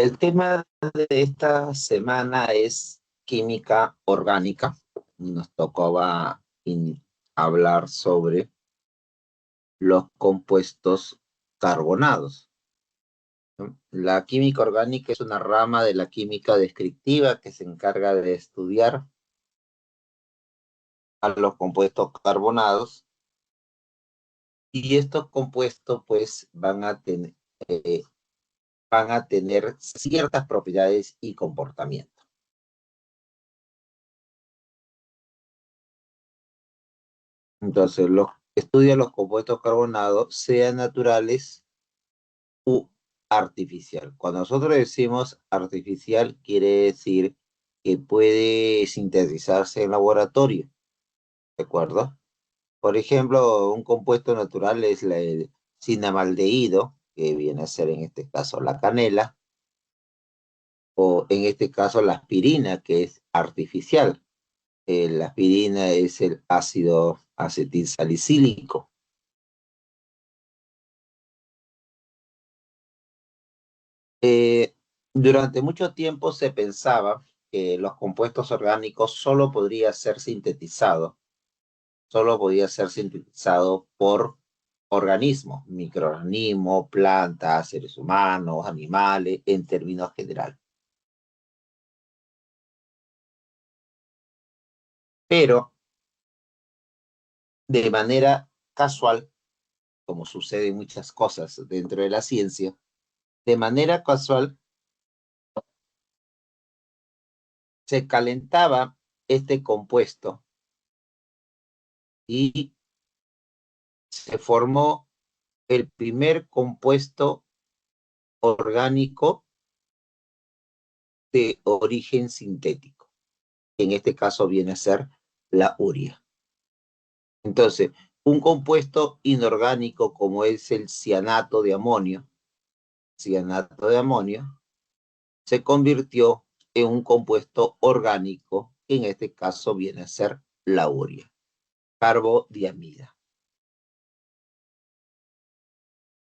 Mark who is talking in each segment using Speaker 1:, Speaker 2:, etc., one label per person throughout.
Speaker 1: El tema de esta semana es química orgánica. Nos tocaba hablar sobre los compuestos carbonados, ¿no? La química orgánica es una rama de la química descriptiva que se encarga de estudiar a los compuestos carbonados, y estos compuestos pues van a tener ciertas propiedades y comportamientos. Entonces, estudia los compuestos carbonados, sean naturales u artificial. Cuando nosotros decimos artificial, quiere decir que puede sintetizarse en laboratorio, ¿de acuerdo? Por ejemplo, un compuesto natural es el cinamaldehído, que viene a ser en este caso la canela, o en este caso la aspirina, que es artificial. La aspirina es el ácido acetilsalicílico. Eh, Durante mucho tiempo se pensaba que los compuestos orgánicos solo podía ser sintetizado por organismos, microorganismos, plantas, seres humanos, animales, en términos generales. Pero de manera casual, como sucede en muchas cosas dentro de la ciencia, de manera casual se calentaba este compuesto y se formó el primer compuesto orgánico de origen sintético, que en este caso viene a ser la urea. Entonces, un compuesto inorgánico como es el cianato de amonio, se convirtió en un compuesto orgánico, que en este caso viene a ser la urea, carbodiamida.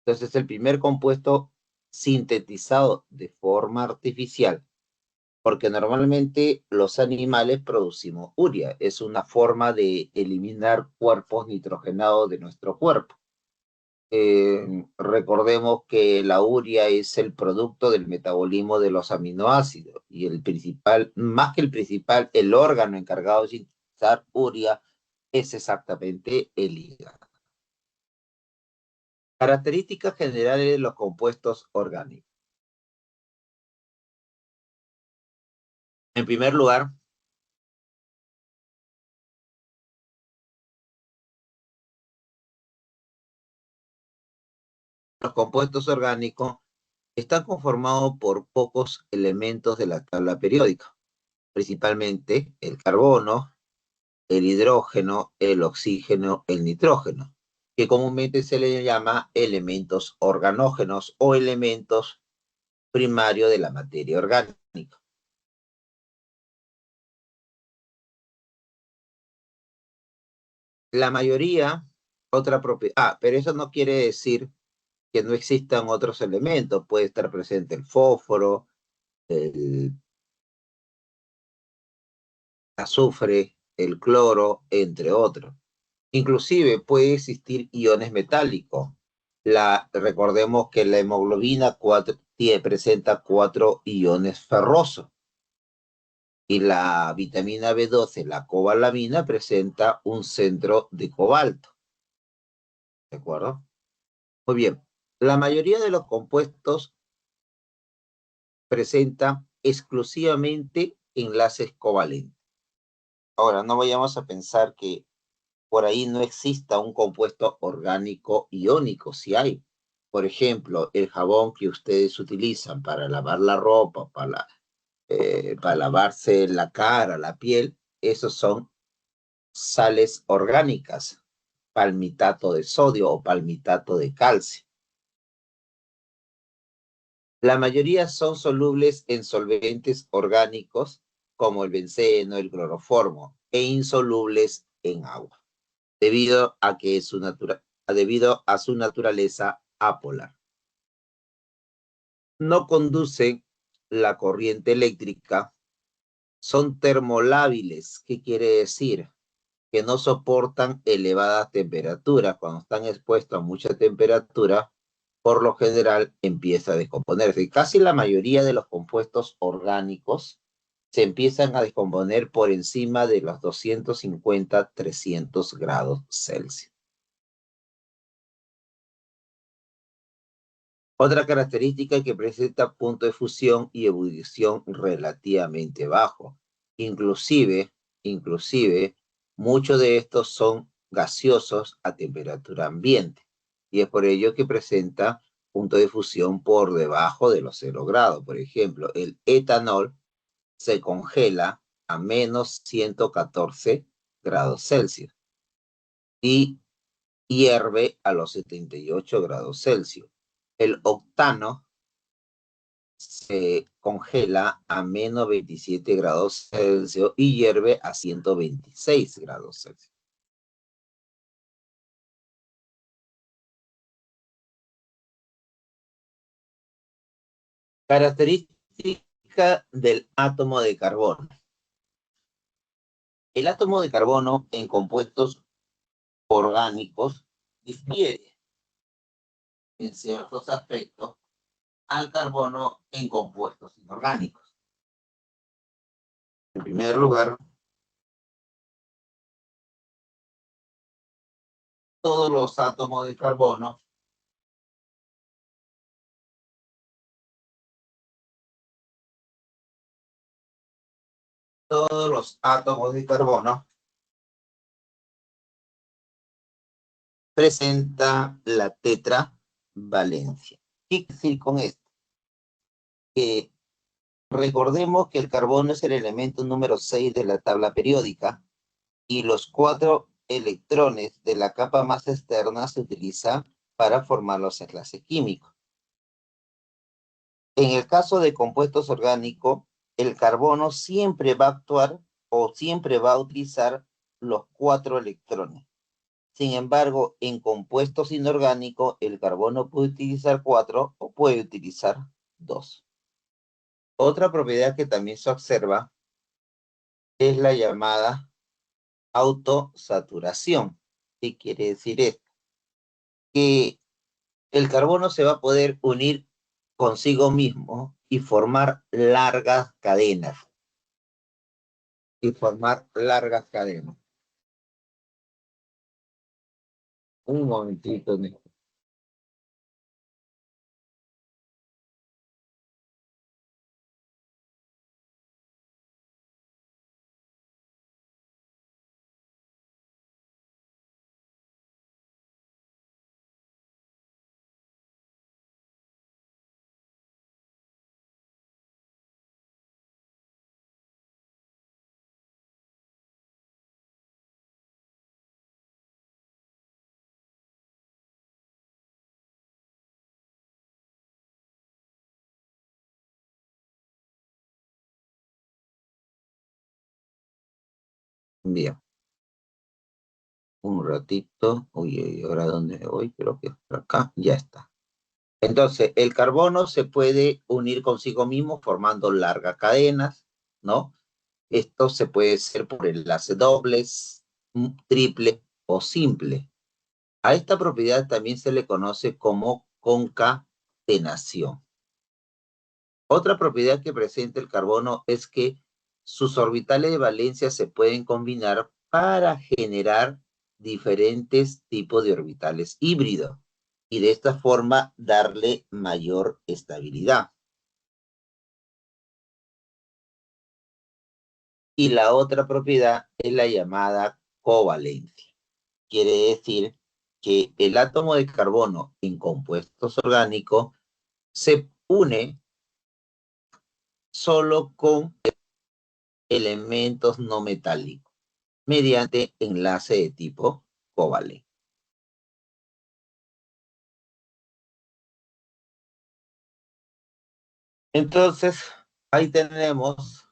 Speaker 1: Entonces, el primer compuesto sintetizado de forma artificial, porque normalmente los animales producimos urea, es una forma de eliminar cuerpos nitrogenados de nuestro cuerpo. Recordemos que la urea es el producto del metabolismo de los aminoácidos, y el principal, más que el principal, el órgano encargado de sintetizar urea es exactamente el hígado. Características generales de los compuestos orgánicos. En primer lugar, los compuestos orgánicos están conformados por pocos elementos de la tabla periódica, principalmente el carbono, el hidrógeno, el oxígeno, el nitrógeno, que comúnmente se le llama elementos organógenos o elementos primarios de la materia orgánica. La mayoría, otra propiedad, pero eso no quiere decir que no existan otros elementos. Puede estar presente el fósforo, el azufre, el cloro, entre otros. Inclusive puede existir iones metálicos. Recordemos que la hemoglobina presenta 4 iones ferrosos, y la vitamina B12, la cobalamina, presenta un centro de cobalto. ¿De acuerdo? Muy bien. La mayoría de los compuestos presenta exclusivamente enlaces covalentes. Ahora, no vayamos a pensar que por ahí no exista un compuesto orgánico iónico, si hay. Por ejemplo, el jabón que ustedes utilizan para lavar la ropa, para lavarse la cara, la piel, esos son sales orgánicas, palmitato de sodio o palmitato de calcio. La mayoría son solubles en solventes orgánicos como el benceno, el cloroformo, e insolubles en agua, debido a su naturaleza apolar. No conducen la corriente eléctrica son termolábiles. ¿Qué quiere decir? Que no soportan elevadas temperaturas. Cuando están expuestos a mucha temperatura, por lo general empieza a descomponerse. Y casi la mayoría de los compuestos orgánicos se empiezan a descomponer por encima de los 250, 300 grados Celsius. Otra característica que presenta punto de fusión y ebullición relativamente bajo. Inclusive, muchos de estos son gaseosos a temperatura ambiente. Y es por ello que presenta punto de fusión por debajo de los 0 grados. Por ejemplo, el etanol se congela a menos 114 grados Celsius y hierve a los 78 grados Celsius. El octano se congela a menos 27 grados Celsius y hierve a 126 grados Celsius. Característica del átomo de carbono. El átomo de carbono en compuestos orgánicos difiere en ciertos aspectos al carbono en compuestos inorgánicos. En primer lugar, todos los átomos de carbono presenta la tetravalencia. ¿Qué quiere decir con esto? Que recordemos que el carbono es el elemento número 6 de la tabla periódica y los 4 electrones de la capa más externa se utilizan para formar los enlaces químicos. En el caso de compuestos orgánicos, el carbono siempre va a actuar o siempre va a utilizar los 4 electrones. Sin embargo, en compuestos inorgánicos, el carbono puede utilizar 4 o puede utilizar 2. Otra propiedad que también se observa es la llamada autosaturación. ¿Qué quiere decir esto? Que el carbono se va a poder unir consigo mismo y formar largas cadenas. Un momentito. Bien, un ratito. Uy, ¿ahora dónde me voy? Creo que es por acá. Ya está. Entonces, el carbono se puede unir consigo mismo formando largas cadenas, ¿no? Esto se puede hacer por enlace dobles, triple o simple. A esta propiedad también se le conoce como concatenación. Otra propiedad que presenta el carbono es que sus orbitales de valencia se pueden combinar para generar diferentes tipos de orbitales híbridos y de esta forma darle mayor estabilidad. Y la otra propiedad es la llamada covalencia. Quiere decir que el átomo de carbono en compuestos orgánicos se une solo con elementos no metálicos mediante enlace de tipo covalente. Entonces, ahí tenemos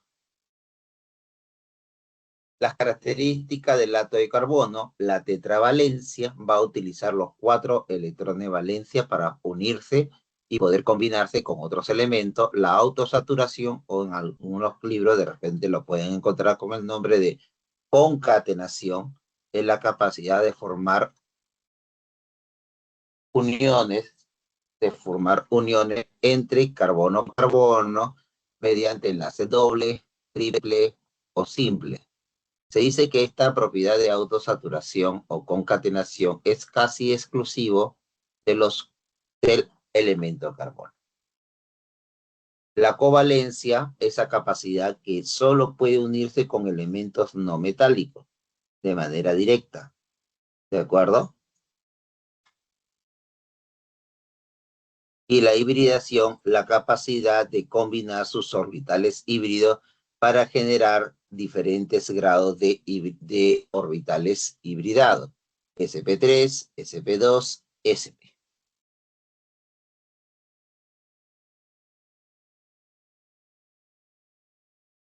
Speaker 1: las características del átomo de carbono. La tetravalencia va a utilizar los 4 electrones de valencia para unirse y poder combinarse con otros elementos. La autosaturación, o en algunos libros de repente lo pueden encontrar con el nombre de concatenación, es la capacidad de formar uniones, entre carbono-carbono mediante enlace doble, triple o simple. Se dice que esta propiedad de autosaturación o concatenación es casi exclusivo del elemento carbono. La covalencia, esa capacidad que solo puede unirse con elementos no metálicos de manera directa. ¿De acuerdo? Y la hibridación, la capacidad de combinar sus orbitales híbridos para generar diferentes grados de orbitales hibridados. sp3, sp2, sp.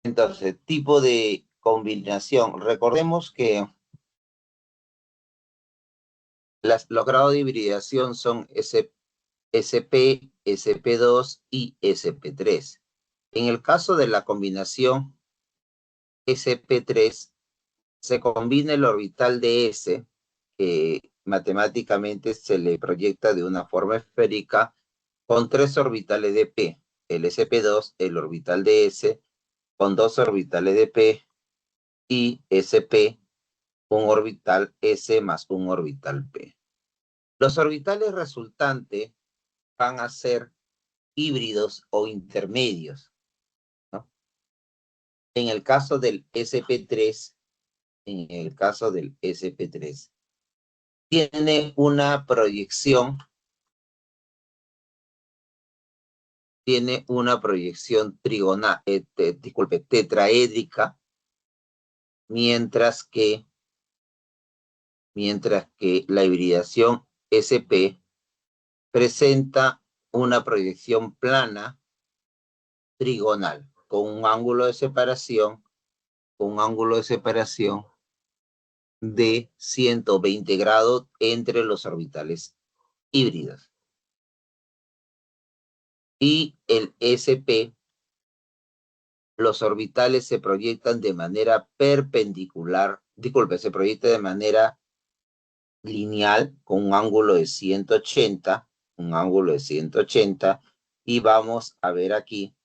Speaker 1: Entonces, tipo de combinación. Recordemos que los grados de hibridación son SP, SP2 y SP3. En el caso de la combinación SP3, se combina el orbital de S, que matemáticamente se le proyecta de una forma esférica, con 3 orbitales de P. El SP2, el orbital de S, con 2 orbitales de P, y SP, un orbital S más un orbital P. Los orbitales resultantes van a ser híbridos o intermedios, ¿no? En el caso del SP3, tiene una proyección, trigonal, tetraédrica, mientras que la hibridación SP presenta una proyección plana trigonal, con un ángulo de separación, de 120 grados entre los orbitales híbridos. Y el SP, los orbitales se proyectan de manera perpendicular, se proyecta de manera lineal con un ángulo de 180, y vamos a ver aquí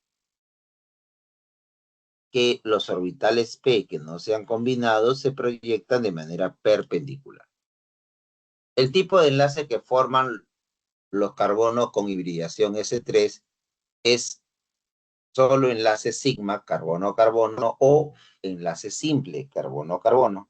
Speaker 1: que los orbitales P que no se han combinado se proyectan de manera perpendicular. El tipo de enlace que forman los carbonos con hibridación S3 es solo enlace sigma, carbono-carbono, o enlace simple, carbono-carbono,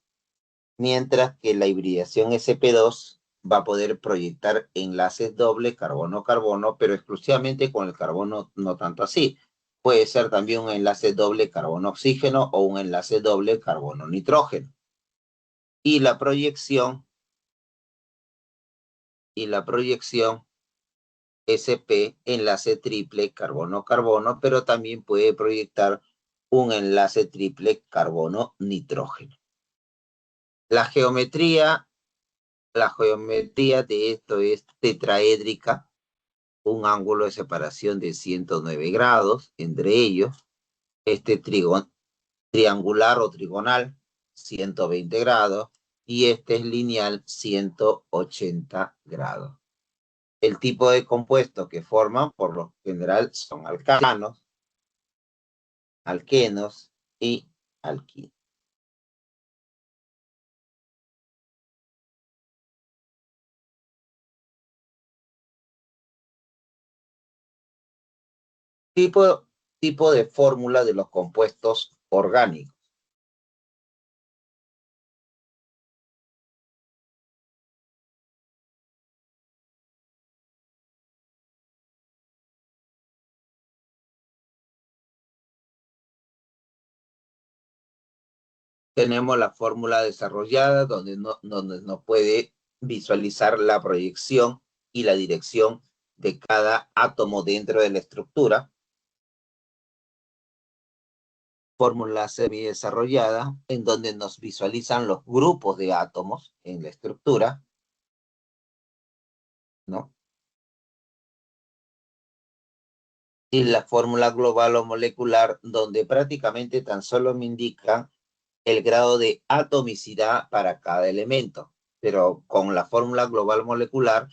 Speaker 1: mientras que la hibridación SP2 va a poder proyectar enlaces doble carbono-carbono, pero exclusivamente con el carbono, no tanto así. Puede ser también un enlace doble carbono-oxígeno o un enlace doble carbono-nitrógeno. Y la proyección SP, enlace triple carbono-carbono, pero también puede proyectar un enlace triple carbono-nitrógeno. La geometría de esto es tetraédrica, un ángulo de separación de 109 grados entre ellos. Triangular o trigonal, 120 grados, y este es lineal, 180 grados. El tipo de compuestos que forman, por lo general, son alcanos, alquenos y alquinos. Tipo de fórmula de los compuestos orgánicos. Tenemos la fórmula desarrollada donde nos puede visualizar la proyección y la dirección de cada átomo dentro de la estructura. Fórmula semi-desarrollada en donde nos visualizan los grupos de átomos en la estructura, ¿no? y la fórmula global o molecular, donde prácticamente tan solo me indican el grado de atomicidad para cada elemento. Pero con la fórmula global molecular,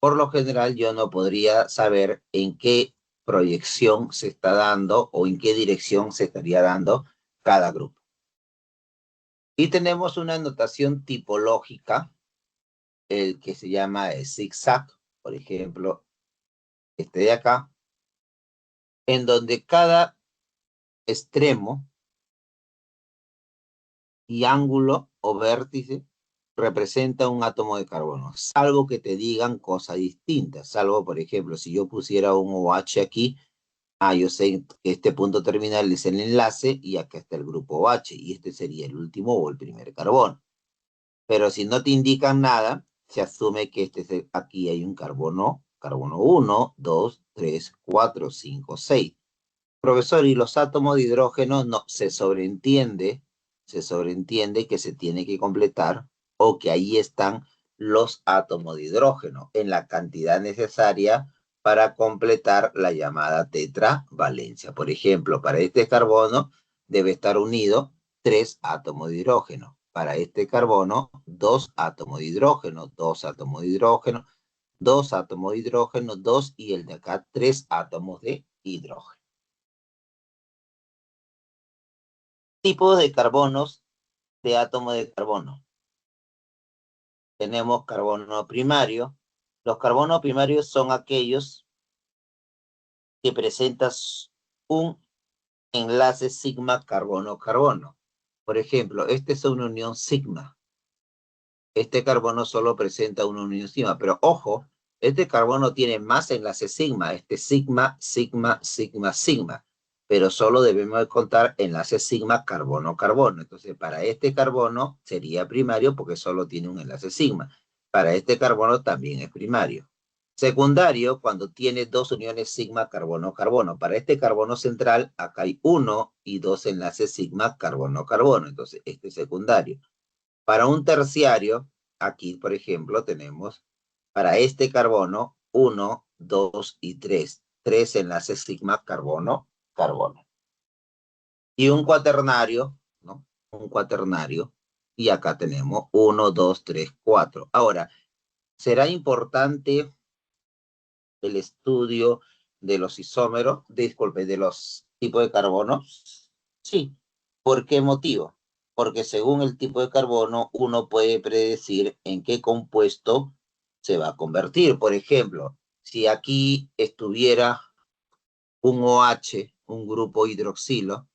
Speaker 1: por lo general yo no podría saber en qué proyección se está dando o en qué dirección se estaría dando cada grupo. Y tenemos una notación tipológica, el que se llama el zigzag, por ejemplo, este de acá, en donde cada extremo y ángulo o vértice representa un átomo de carbono, salvo que te digan cosas distintas, salvo, por ejemplo, si yo pusiera un OH aquí, yo sé que este punto terminal es el enlace y acá está el grupo OH, y este sería el último o el primer carbono. Pero si no te indican nada, se asume que aquí hay un carbono 1, 2, 3, 4, 5, 6. Profesor, y los átomos de hidrógeno no, se sobreentiende que se tiene que completar o que ahí están los átomos de hidrógeno en la cantidad necesaria para completar la llamada tetravalencia. Por ejemplo, para este carbono debe estar unido 3 átomos de hidrógeno. Para este carbono, 2 átomos de hidrógeno, 2 átomos de hidrógeno, 2 átomos de hidrógeno, 2 y el de acá 3 átomos de hidrógeno. Tipos de carbonos de átomo de carbono. Tenemos carbono primario. Los carbonos primarios son aquellos que presentan un enlace sigma carbono-carbono. Por ejemplo, este es una unión sigma. Este carbono solo presenta una unión sigma, pero ojo, este carbono tiene más enlaces sigma, este sigma, sigma, sigma, sigma, pero solo debemos de contar enlaces sigma carbono-carbono. Entonces, para este carbono sería primario porque solo tiene un enlace sigma. Para este carbono también es primario. Secundario, cuando tiene dos uniones sigma carbono-carbono. Para este carbono central, acá hay 1 y 2 enlaces sigma carbono-carbono. Entonces, este es secundario. Para un terciario, aquí, por ejemplo, tenemos para este carbono 1, 2 y 3. 3 enlaces sigma carbono-carbono. Y un cuaternario, ¿no? Un cuaternario. Y acá tenemos 1, 2, 3, 4. Ahora, ¿será importante el estudio de los isómeros, disculpe, de los tipos de carbonos? Sí. ¿Por qué motivo? Porque según el tipo de carbono, uno puede predecir en qué compuesto se va a convertir. Por ejemplo, si aquí estuviera un OH, un grupo hidroxilo,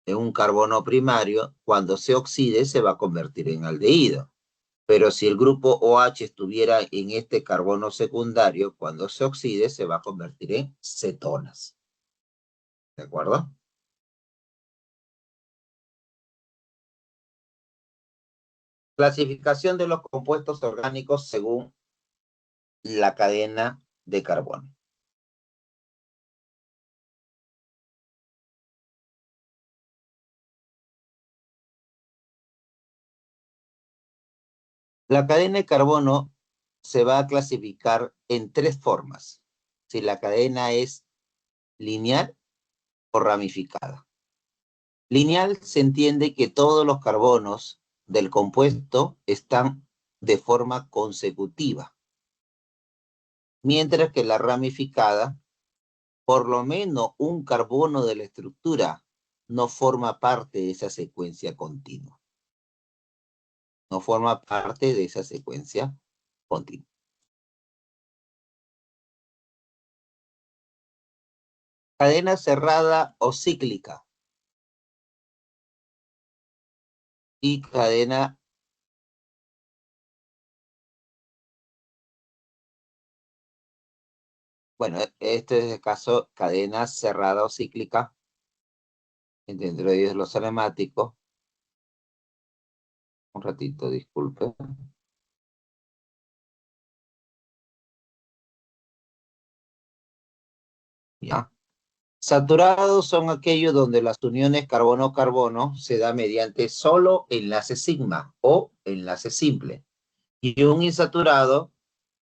Speaker 1: en un carbono primario, cuando se oxide se va a convertir en aldehído. Pero si el grupo OH estuviera en este carbono secundario, cuando se oxide se va a convertir en cetonas. ¿De acuerdo? Clasificación de los compuestos orgánicos según la cadena de carbono. La cadena de carbono se va a clasificar en 3 formas. Si la cadena es lineal o ramificada. Lineal se entiende que todos los carbonos del compuesto están de forma consecutiva, mientras que la ramificada, por lo menos un carbono de la estructura no forma parte de esa secuencia continua. No forma parte de esa secuencia continua. Cadena cerrada o cíclica. Y cadena bueno, este es el caso cadena cerrada o cíclica, dentro de ellos los aromáticos. Un ratito, disculpe. Ya. Saturados son aquellos donde las uniones carbono-carbono se da mediante solo enlace sigma o enlace simple. Y un insaturado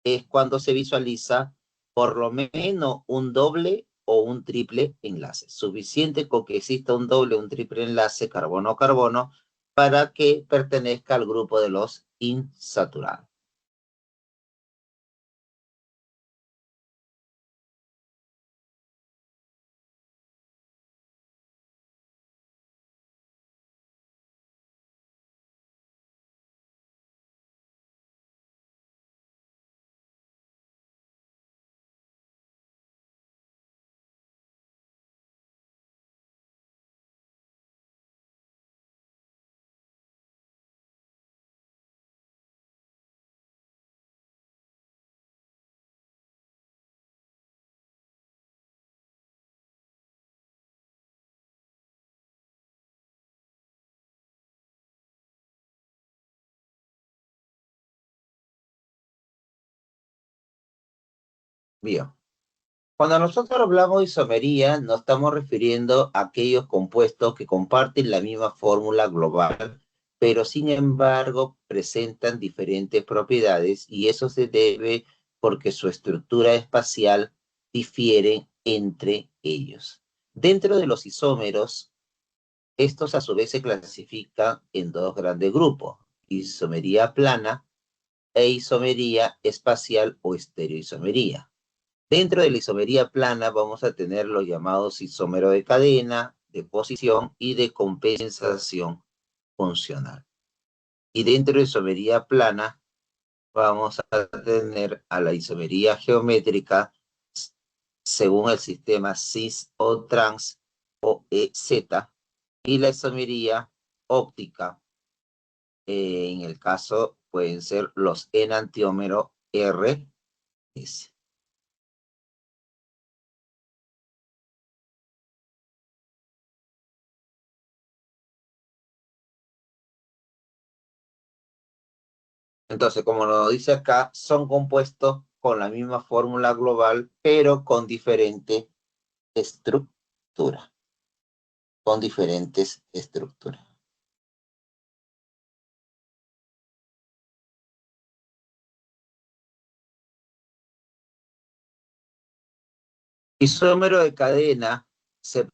Speaker 1: es cuando se visualiza por lo menos un doble o un triple enlace. Suficiente con que exista un doble o un triple enlace carbono-carbono para que pertenezca al grupo de los insaturados. Bien. Cuando nosotros hablamos de isomería, nos estamos refiriendo a aquellos compuestos que comparten la misma fórmula global, pero sin embargo presentan diferentes propiedades y eso se debe porque su estructura espacial difiere entre ellos. Dentro de los isómeros, estos a su vez se clasifican en dos grandes grupos, isomería plana e isomería espacial o estereoisomería. Dentro de la isomería plana vamos a tener los llamados isómeros de cadena, de posición y de compensación funcional. Y dentro de isomería plana vamos a tener a la isomería geométrica según el sistema cis o trans o EZ y la isomería óptica. En el caso pueden ser los enantiómeros RS. Entonces, como lo dice acá, son compuestos con la misma fórmula global, pero con diferente estructura. Con diferentes estructuras. Isómero de cadena se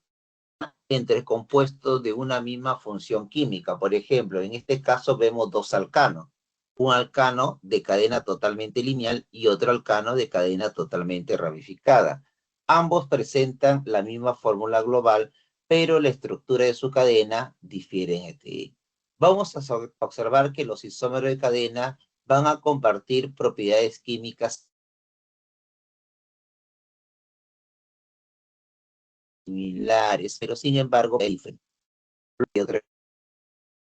Speaker 1: entre compuestos de una misma función química. Por ejemplo, en este caso vemos dos alcanos. Un alcano de cadena totalmente lineal y otro alcano de cadena totalmente ramificada. Ambos presentan la misma fórmula global, pero la estructura de su cadena difiere entre ellos. Vamos a observar que los isómeros de cadena van a compartir propiedades químicas similares, pero sin embargo diferentes. Y otro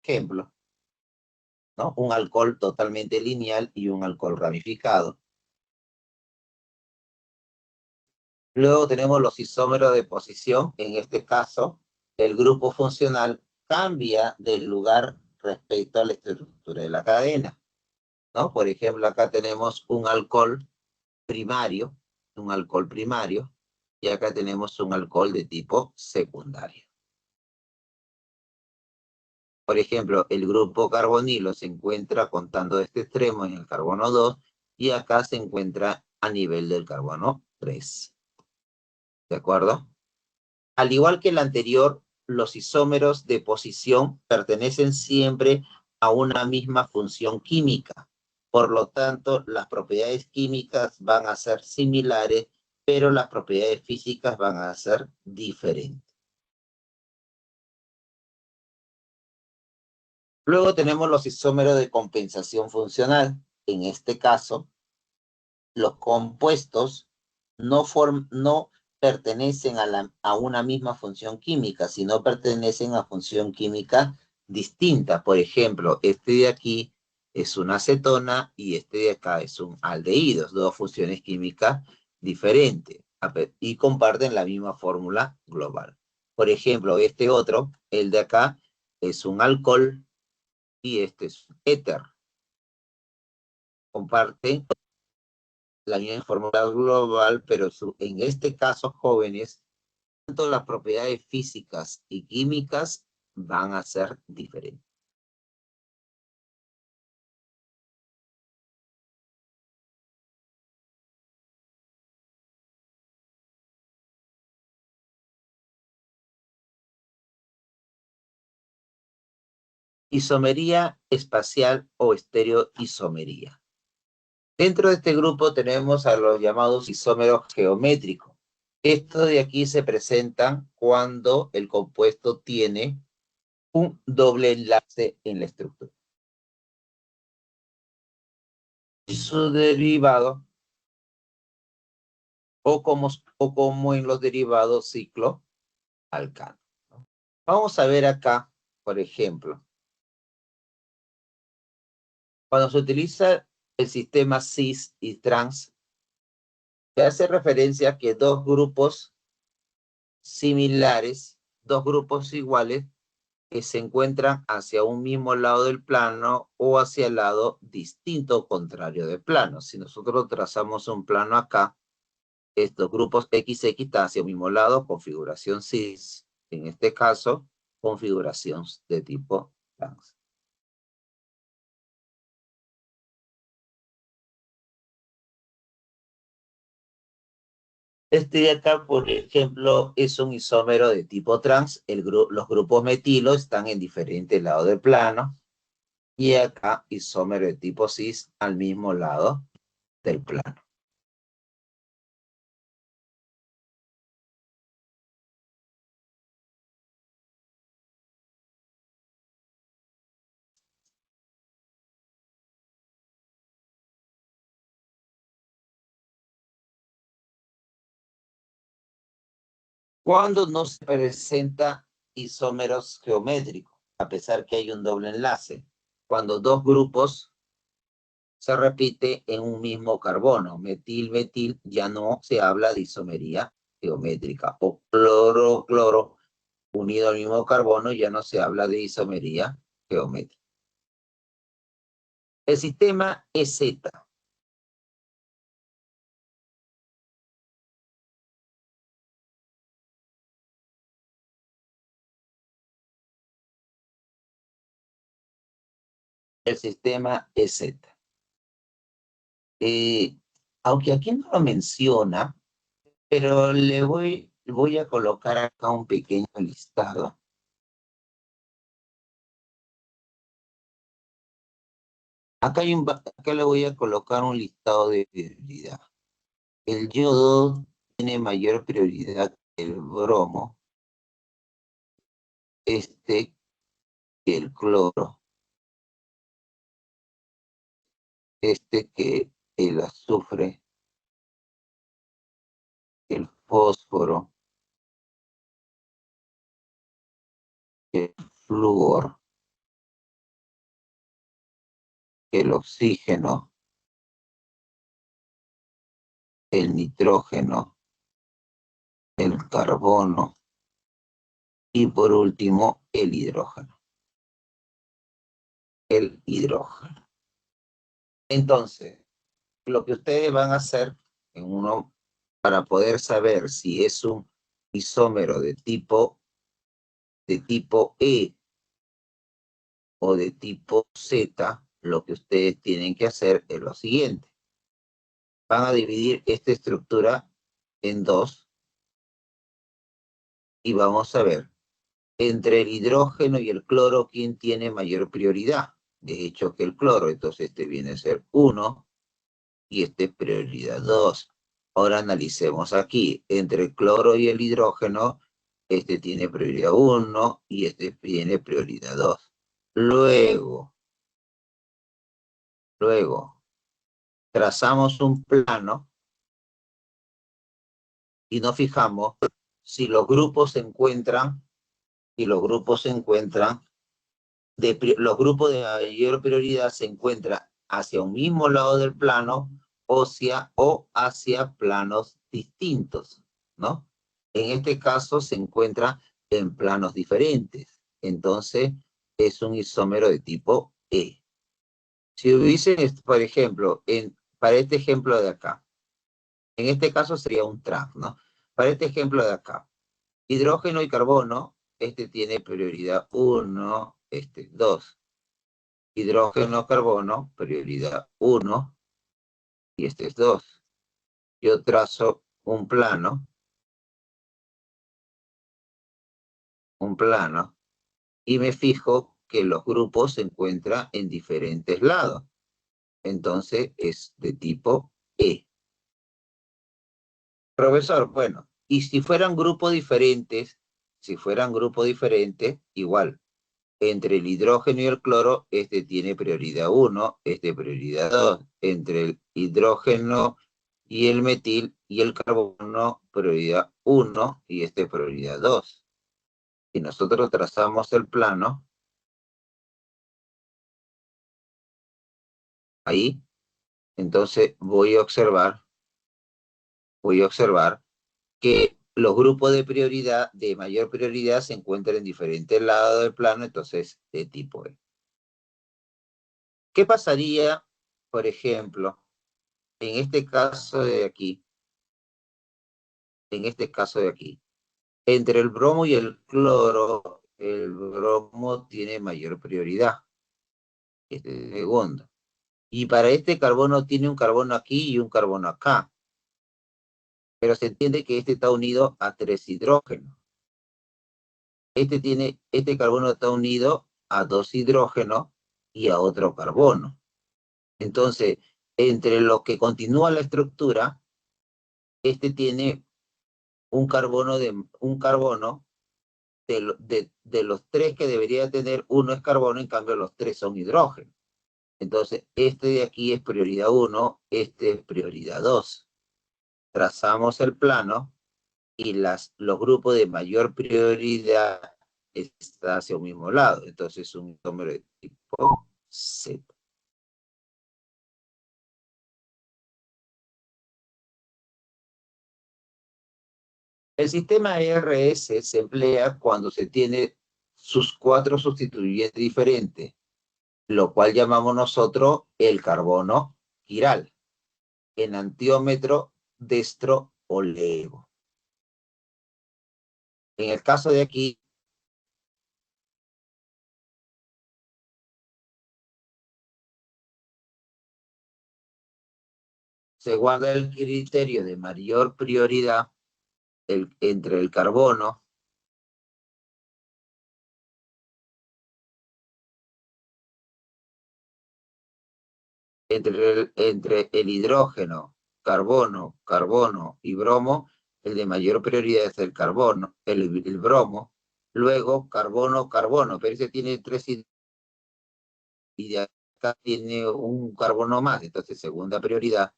Speaker 1: ejemplo, ¿no? Un alcohol totalmente lineal y un alcohol ramificado. Luego tenemos los isómeros de posición. En este caso, el grupo funcional cambia de lugar respecto a la estructura de la cadena, ¿no? Por ejemplo, acá tenemos un alcohol primario, y acá tenemos un alcohol de tipo secundario. Por ejemplo, el grupo carbonilo se encuentra contando de este extremo en el carbono 2 y acá se encuentra a nivel del carbono 3. ¿De acuerdo? Al igual que el anterior, los isómeros de posición pertenecen siempre a una misma función química. Por lo tanto, las propiedades químicas van a ser similares, pero las propiedades físicas van a ser diferentes. Luego tenemos los isómeros de compensación funcional. En este caso, los compuestos no pertenecen a una misma función química, sino pertenecen a función química distinta. Por ejemplo, este de aquí es una acetona y este de acá es un aldehído, dos funciones químicas diferentes y comparten la misma fórmula global. Por ejemplo, este otro, el de acá, es un alcohol y este es un éter. Comparten la misma fórmula global, pero en este caso, jóvenes, tanto las propiedades físicas y químicas van a ser diferentes. Isomería espacial o estereoisomería. Dentro de este grupo tenemos a los llamados isómeros geométricos. Estos de aquí se presentan cuando el compuesto tiene un doble enlace en la estructura. Y su derivado, o como en los derivados ciclo-alcano. Vamos a ver acá, por ejemplo, cuando se utiliza el sistema cis y trans, se hace referencia a que dos grupos similares, dos grupos iguales, que se encuentran hacia un mismo lado del plano o hacia el lado distinto o contrario del plano. Si nosotros trazamos un plano acá, estos grupos XX están hacia el mismo lado, configuración cis. En este caso, configuración de tipo trans. Este de acá, por ejemplo, es un isómero de tipo trans. Los grupos metilo están en diferentes lados del plano. Y acá isómero de tipo cis al mismo lado del plano. Cuando no se presenta isómeros geométricos, a pesar que hay un doble enlace, cuando dos grupos se repite en un mismo carbono, metil-metil, ya no se habla de isomería geométrica, o cloro-cloro unido al mismo carbono, ya no se habla de isomería geométrica. El sistema EZ. El sistema EZ. Aunque aquí no lo menciona, pero voy a colocar acá un pequeño listado. Acá le voy a colocar un listado de prioridad. El yodo tiene mayor prioridad que el bromo, que el cloro, que el azufre, el fósforo, el flúor, el oxígeno, el nitrógeno, el carbono y por último el hidrógeno. El hidrógeno. Entonces, lo que ustedes van a hacer para poder saber si es un isómero de tipo E o de tipo Z, lo que ustedes tienen que hacer es lo siguiente. Van a dividir esta estructura en dos y vamos a ver, entre el hidrógeno y el cloro, ¿quién tiene mayor prioridad? De hecho, que el cloro, entonces este viene a ser 1 y este es prioridad 2. Ahora analicemos aquí, entre el cloro y el hidrógeno, este tiene prioridad 1 y este tiene prioridad 2. Luego, trazamos un plano y nos fijamos si los grupos se encuentran, los grupos de mayor prioridad se encuentran hacia un mismo lado del plano o hacia planos distintos, ¿no? En este caso se encuentra en planos diferentes. Entonces, es un isómero de tipo E. Si hubiese, por ejemplo, para este ejemplo de acá, en este caso sería un trans, ¿no? Para este ejemplo de acá, hidrógeno y carbono, este tiene prioridad 1, este 2. Hidrógeno, carbono, prioridad 1, y este es 2. Yo trazo un plano, y me fijo que los grupos se encuentran en diferentes lados. Entonces es de tipo E. Profesor, bueno, y si fueran grupos diferentes, igual, entre el hidrógeno y el cloro, este tiene prioridad 1, este prioridad 2. Entre el hidrógeno y el metil y el carbono, prioridad 1 y este prioridad 2. Si nosotros trazamos el plano, ahí, entonces voy a observar que los grupos de prioridad, de mayor prioridad, se encuentran en diferentes lados del plano, entonces de tipo E. ¿Qué pasaría, por ejemplo, en este caso de aquí, entre el bromo y el cloro, el bromo tiene mayor prioridad, este es segundo. Y para este carbono tiene un carbono aquí y un carbono acá, pero se entiende que este está unido a 3 hidrógenos. Este carbono está unido a 2 hidrógenos y a otro carbono. Entonces, entre los que continúa la estructura, este tiene un carbono de los 3 que debería tener, uno es carbono, en cambio los 3 son hidrógeno. Entonces, este de aquí es prioridad 1, este es prioridad 2. Trazamos el plano y los grupos de mayor prioridad están hacia un mismo lado. Entonces, un número de tipo Z. El sistema ERS se emplea cuando se tiene sus 4 sustituyentes diferentes, lo cual llamamos nosotros el carbono quiral, enantiómetro, destro o lego. En el caso de aquí, se guarda el criterio de mayor prioridad entre el carbono, entre el hidrógeno, carbono y bromo. El de mayor prioridad es el carbono, el bromo. Luego carbono, pero ese tiene 3 y de acá tiene un carbono más. Entonces, segunda prioridad,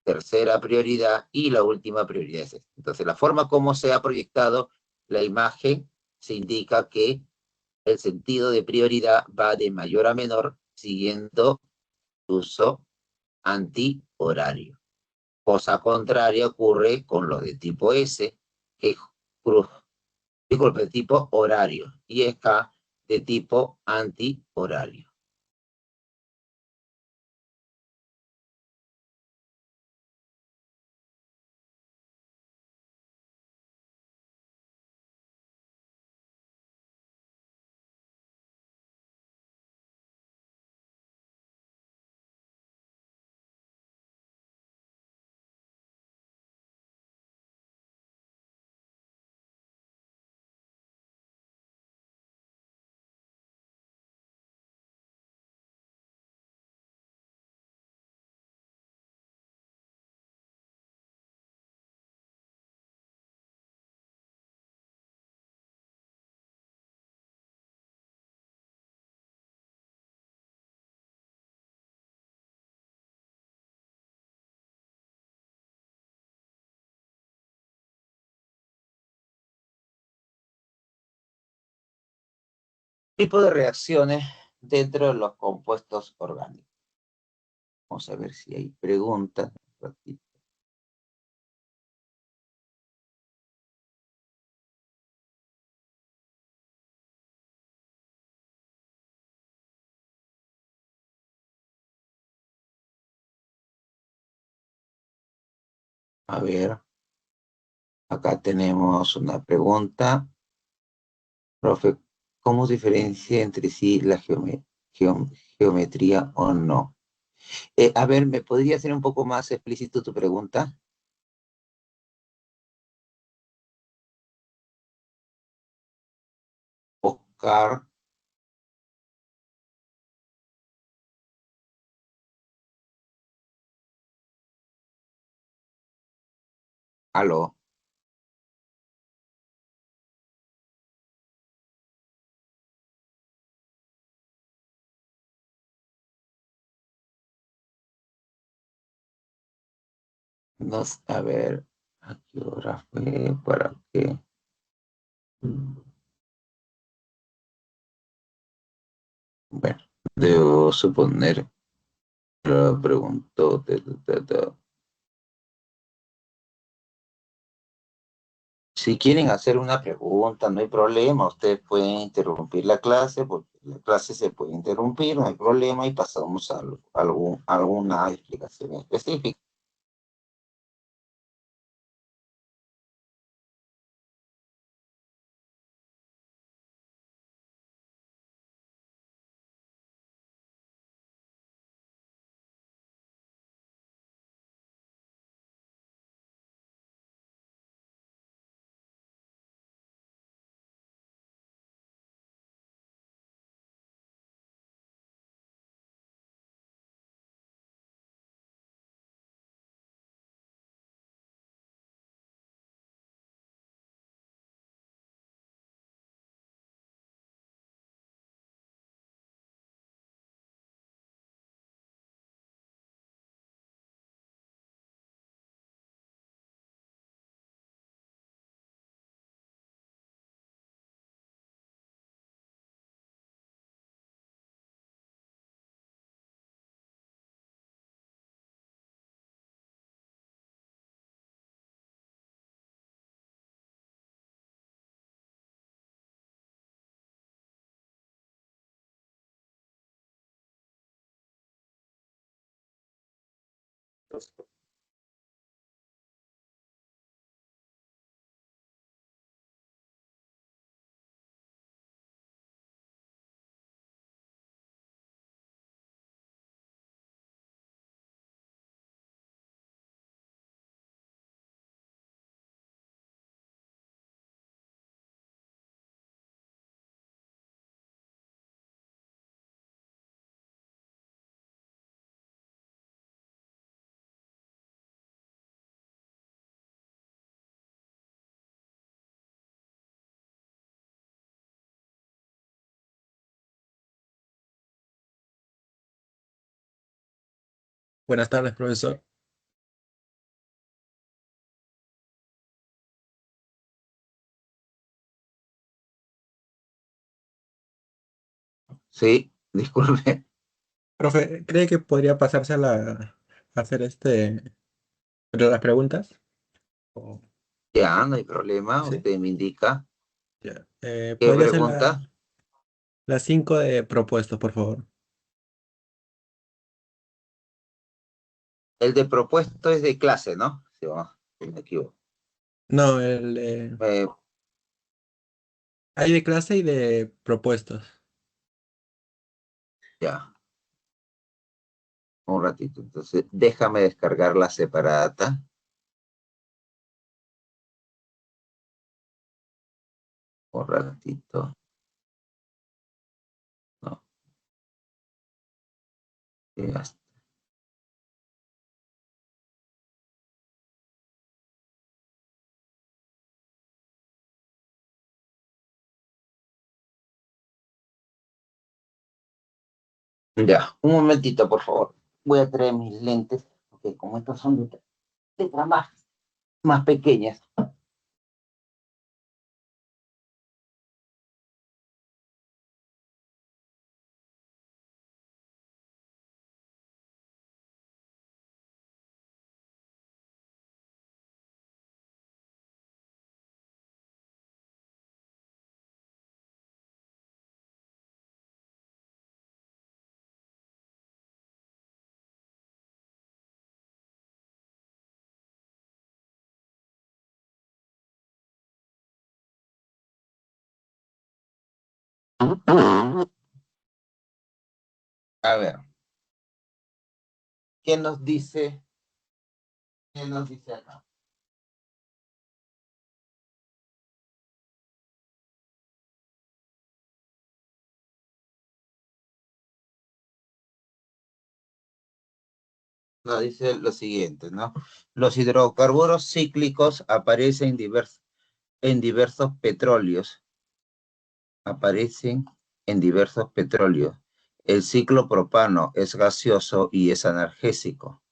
Speaker 1: tercera prioridad y la última prioridad es esta. Entonces, la forma como se ha proyectado la imagen se indica que el sentido de prioridad va de mayor a menor siguiendo el uso antihorario. Cosa contraria ocurre con los de tipo S, que es disculpe, de tipo horario, y es K de tipo antihorario. Tipo de reacciones dentro de los compuestos orgánicos. Vamos a ver si hay preguntas. A ver, acá tenemos una pregunta. Profe, ¿cómo diferencia entre sí la geometría o no? A ver, ¿me podría hacer un poco más explícito tu pregunta? Oscar, Aló, a ver, ¿a qué hora fue? ¿Para qué? Mm, Bueno, debo suponer que la preguntó. Si quieren hacer una pregunta, no hay problema. Ustedes pueden interrumpir la clase, porque la clase se puede interrumpir, no hay problema, y pasamos a alguna explicación específica.
Speaker 2: Buenas tardes, profesor.
Speaker 1: Sí, disculpe.
Speaker 2: Profe, ¿cree que podría pasarse a hacer las preguntas? O-
Speaker 1: Ya, no hay problema.
Speaker 2: sí,
Speaker 1: Usted me indica
Speaker 2: ya.
Speaker 1: qué
Speaker 2: ¿Podría ser
Speaker 1: pregunta.
Speaker 2: las 5 de propuestos, por favor?
Speaker 1: El de propuesto es de clase, ¿no? Sí, si me equivoco.
Speaker 2: No,
Speaker 1: Eh,
Speaker 2: hay de clase y de propuestos.
Speaker 1: ya, un ratito. Entonces, déjame descargar la separata. Un ratito. No, ya está. Ya, un momentito, por favor. Voy a traer mis lentes, porque como estos son de letras más pequeñas. A ver, ¿qué nos dice? ¿Qué nos dice acá? No, dice lo siguiente, ¿no? Los hidrocarburos cíclicos aparecen en diversos petróleos. Aparecen en diversos petróleos. El ciclo propano es gaseoso y es analgésico.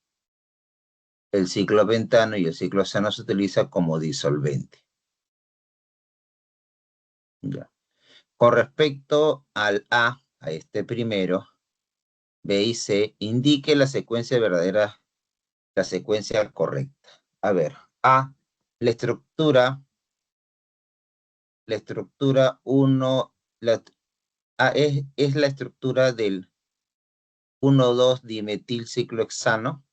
Speaker 1: El ciclo pentano y el ciclo océano se utiliza como disolvente. Ya. Con respecto al a este primero, B y C, indique la secuencia verdadera, la secuencia correcta. A ver, A, la estructura 1, es la estructura del 1,2 dimetil ciclohexano.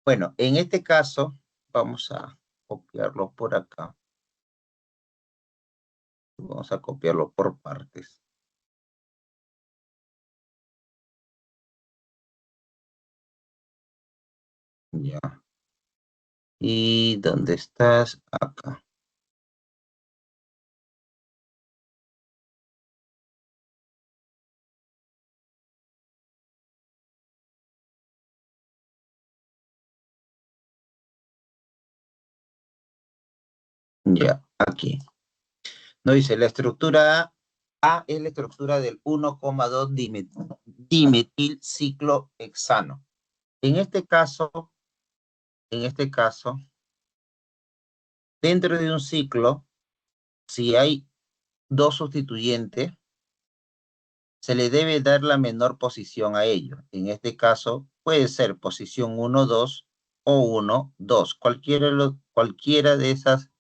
Speaker 1: Bueno, en este caso, vamos a copiarlo por acá. Vamos a copiarlo por partes. Ya. ¿Y dónde estás? Acá. Ya, aquí. No dice, la estructura A es la estructura del 1,2 dimetil ciclohexano. En este caso, dentro de un ciclo, si hay dos sustituyentes, se le debe dar la menor posición a ellos. En este caso, puede ser posición 1, 2 o 1, 2. Cualquiera de esas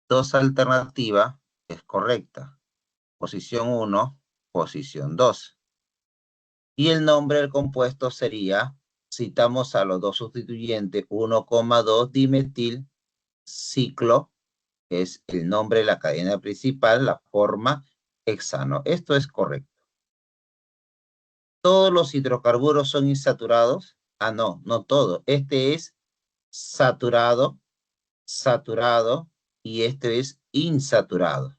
Speaker 1: dos alternativas es correcta. Posición 1, posición 2. Y el nombre del compuesto sería, citamos a los dos sustituyentes, 1,2 dimetil ciclo, que es el nombre de la cadena principal, la forma hexano. Esto es correcto. ¿Todos los hidrocarburos son insaturados? Ah, no, no todo. Este es saturado, saturado, y este es insaturado.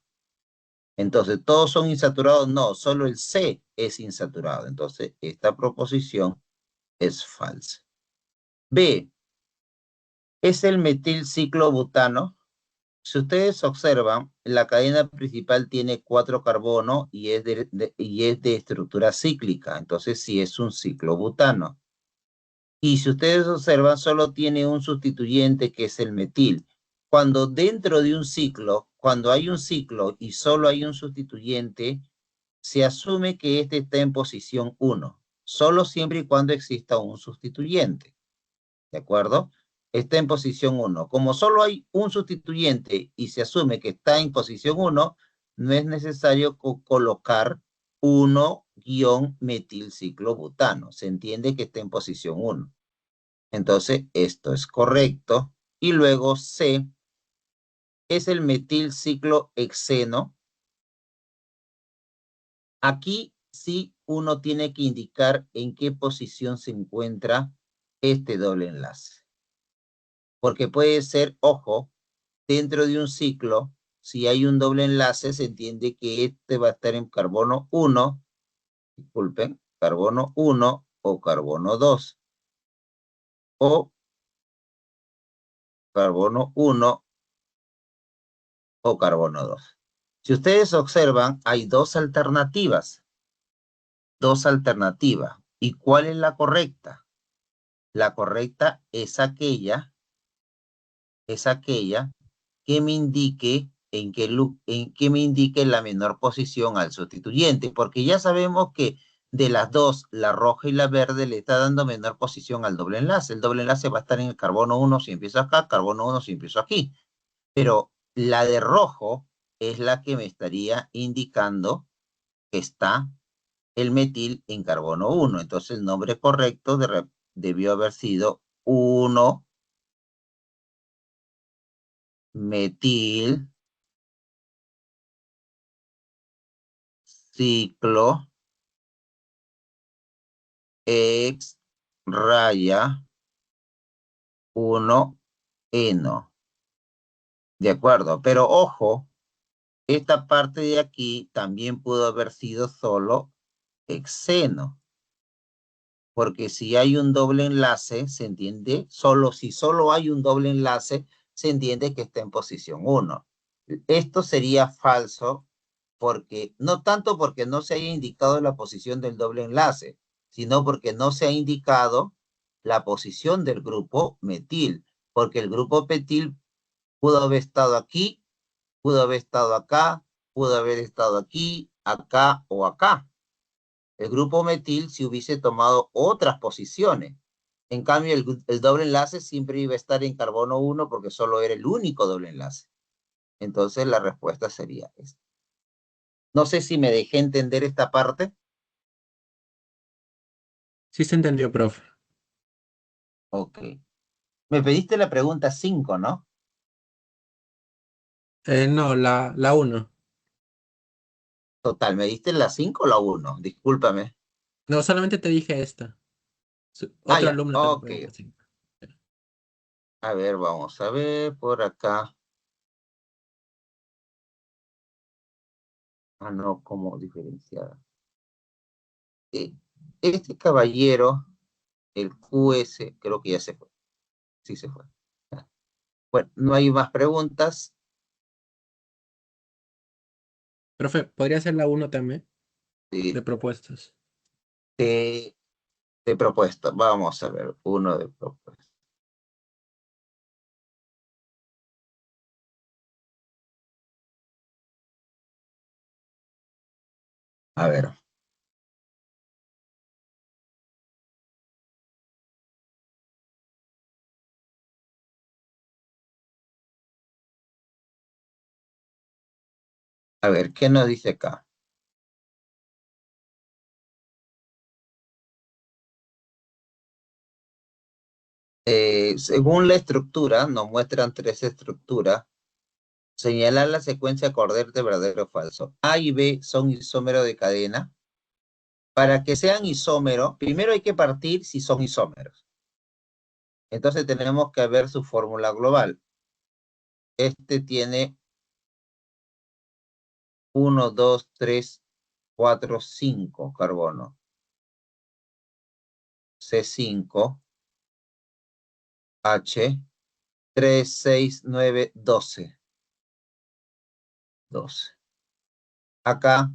Speaker 1: Entonces, ¿todos son insaturados? No, solo el C es insaturado. Entonces, esta proposición es falsa. B, es el metilciclobutano. Si ustedes observan, la cadena principal tiene 4 carbonos y es de estructura cíclica. Entonces, sí es un ciclobutano. Y si ustedes observan, solo tiene un sustituyente que es el metil. Cuando dentro de un ciclo, cuando hay un ciclo y solo hay un sustituyente, se asume que este está en posición 1, solo siempre y cuando exista un sustituyente. ¿De acuerdo? Está en posición 1. Como solo hay un sustituyente y se asume que está en posición 1, no es necesario colocar 1-metilciclobutano. Se entiende que está en posición 1. Entonces, esto es correcto. Y luego C es el metilciclohexeno. Aquí sí uno tiene que indicar en qué posición se encuentra este doble enlace. Porque puede ser, ojo, dentro de un ciclo, si hay un doble enlace, se entiende que este va a estar en carbono 1, disculpen, carbono 1 o carbono 2. O carbono 1 o carbono 2. Si ustedes observan, hay dos alternativas. Dos alternativas. ¿Y cuál es la correcta? La correcta es aquella que me indique que me indique la menor posición al sustituyente, porque ya sabemos que de las dos, la roja y la verde, le está dando menor posición al doble enlace. El doble enlace va a estar en el carbono 1 si empiezo acá, carbono 1 si empiezo aquí. Pero la de rojo es la que me estaría indicando que está el metil en carbono 1. Entonces el nombre correcto debió haber sido 1-metil ciclo X raya 1-eno. De acuerdo, pero ojo, esta parte de aquí también pudo haber sido solo hexeno. Porque si hay un doble enlace, se entiende, si solo hay un doble enlace, se entiende que está en posición 1. Esto sería falso porque, no tanto porque no se haya indicado la posición del doble enlace, sino porque no se ha indicado la posición del grupo metil, porque el grupo metil pudo haber estado aquí, pudo haber estado acá, pudo haber estado aquí, acá o acá. El grupo metil si hubiese tomado otras posiciones. En cambio, el doble enlace siempre iba a estar en carbono 1 porque solo era el único doble enlace. Entonces la respuesta sería esta. No sé si me dejé entender esta parte.
Speaker 2: Sí se entendió, profe.
Speaker 1: Ok. Me pediste la pregunta 5, ¿no?
Speaker 2: No, la 1.
Speaker 1: Total, ¿me diste la 5 o la 1? Discúlpame.
Speaker 2: No, solamente te dije esta.
Speaker 1: Ah,
Speaker 2: Otro
Speaker 1: ya.
Speaker 2: alumno te lo
Speaker 1: Ok.
Speaker 2: puede decir.
Speaker 1: A ver, vamos a ver por acá. Ah, no, como diferenciada. Eh, Este caballero, el QS, creo que ya se fue. Sí se fue. Bueno, no hay más preguntas.
Speaker 2: Profe, ¿podría ser la 1 también? De
Speaker 1: De,
Speaker 2: propuestas.
Speaker 1: de, de propuesta. Vamos a ver, uno de propuesta. A ver. A ver, ¿qué nos dice acá? Según la estructura, nos muestran tres estructuras. Señalar la secuencia coordinate verdadero o falso. A y B son isómeros de cadena. Para que sean isómeros, primero hay que partir si son isómeros. Entonces tenemos que ver su fórmula global. Este tiene 1, 2, 3, 4, 5 carbono. C5, H, 3, 6, 9, 12. 12. Acá,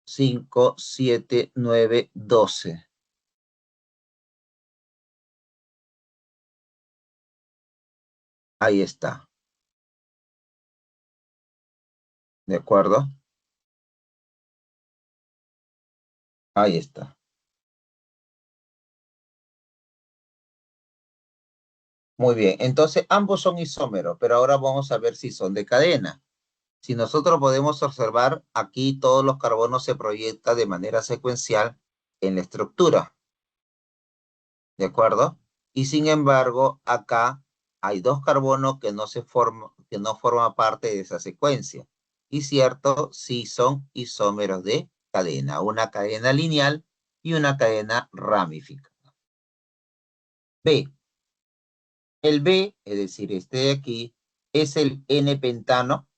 Speaker 1: 5, 7, 9, 12. Ahí está. ¿De acuerdo? Ahí está. Muy bien. Entonces, ambos son isómeros, pero ahora vamos a ver si son de cadena. Si nosotros podemos observar, aquí todos los carbonos se proyectan de manera secuencial en la estructura. ¿De acuerdo? Y sin embargo, acá hay dos carbonos que no forman parte de esa secuencia. Y cierto, sí son isómeros de cadena, una cadena lineal y una cadena ramificada. B. El B, es decir, este de aquí, es el N-pentano.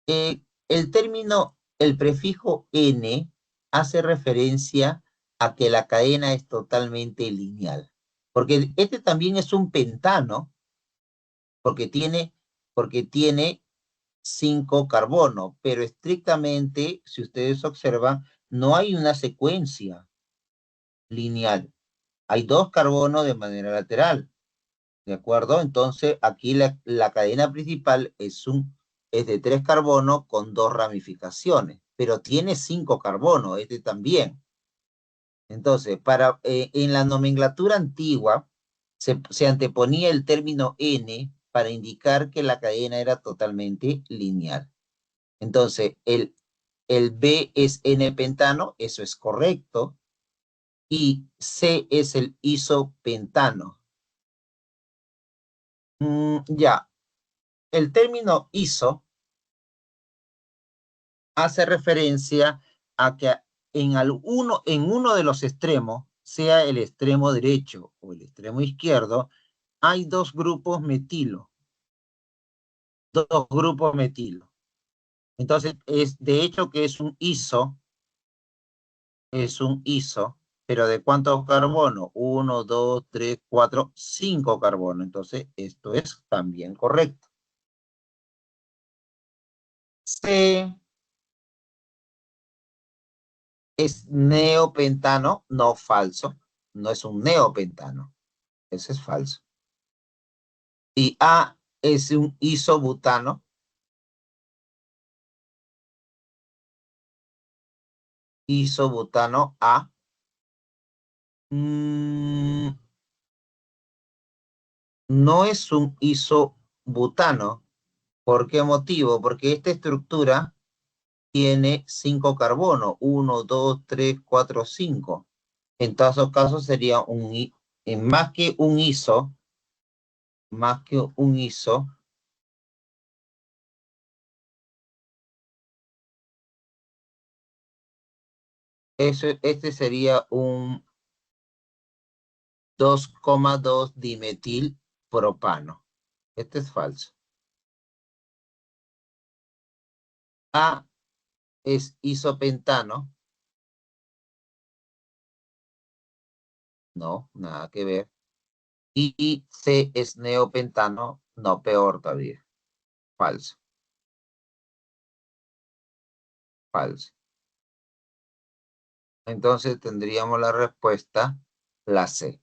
Speaker 1: El prefijo N hace referencia a que la cadena es totalmente lineal. Porque este también es un pentano, porque tiene 5 carbonos, pero estrictamente, si ustedes observan, no hay una secuencia lineal. Hay 2 carbonos de manera lateral. ¿De acuerdo? Entonces, aquí la cadena principal es de 3 carbonos con 2 ramificaciones, pero tiene 5 carbonos, este también. Entonces, en la nomenclatura antigua, se anteponía el término N para indicar que la cadena era totalmente lineal. Entonces, el B es N-pentano, eso es correcto, y C es el isopentano. Ya, el término iso hace referencia a que en uno de los extremos, sea el extremo derecho o el extremo izquierdo, hay dos grupos metilo. Dos grupos metilo. Entonces, de hecho que es un iso, pero ¿de cuántos carbonos? 1, 2, 3, 4, 5 carbonos. Entonces, esto es también correcto. C es neopentano, no falso. No es un neopentano. Ese es falso. Y A es un isobutano. Isobutano A. Mm, no es un isobutano. ¿Por qué motivo? Porque esta estructura tiene 5 carbonos. 1, 2, 3, 4, 5. En todos los casos sería más que un iso, este sería un 2,2 dimetil propano. Este es falso. A es isopentano. No, nada que ver. Y C es neopentano. No, peor todavía. Falso, falso. Entonces tendríamos la respuesta, la C.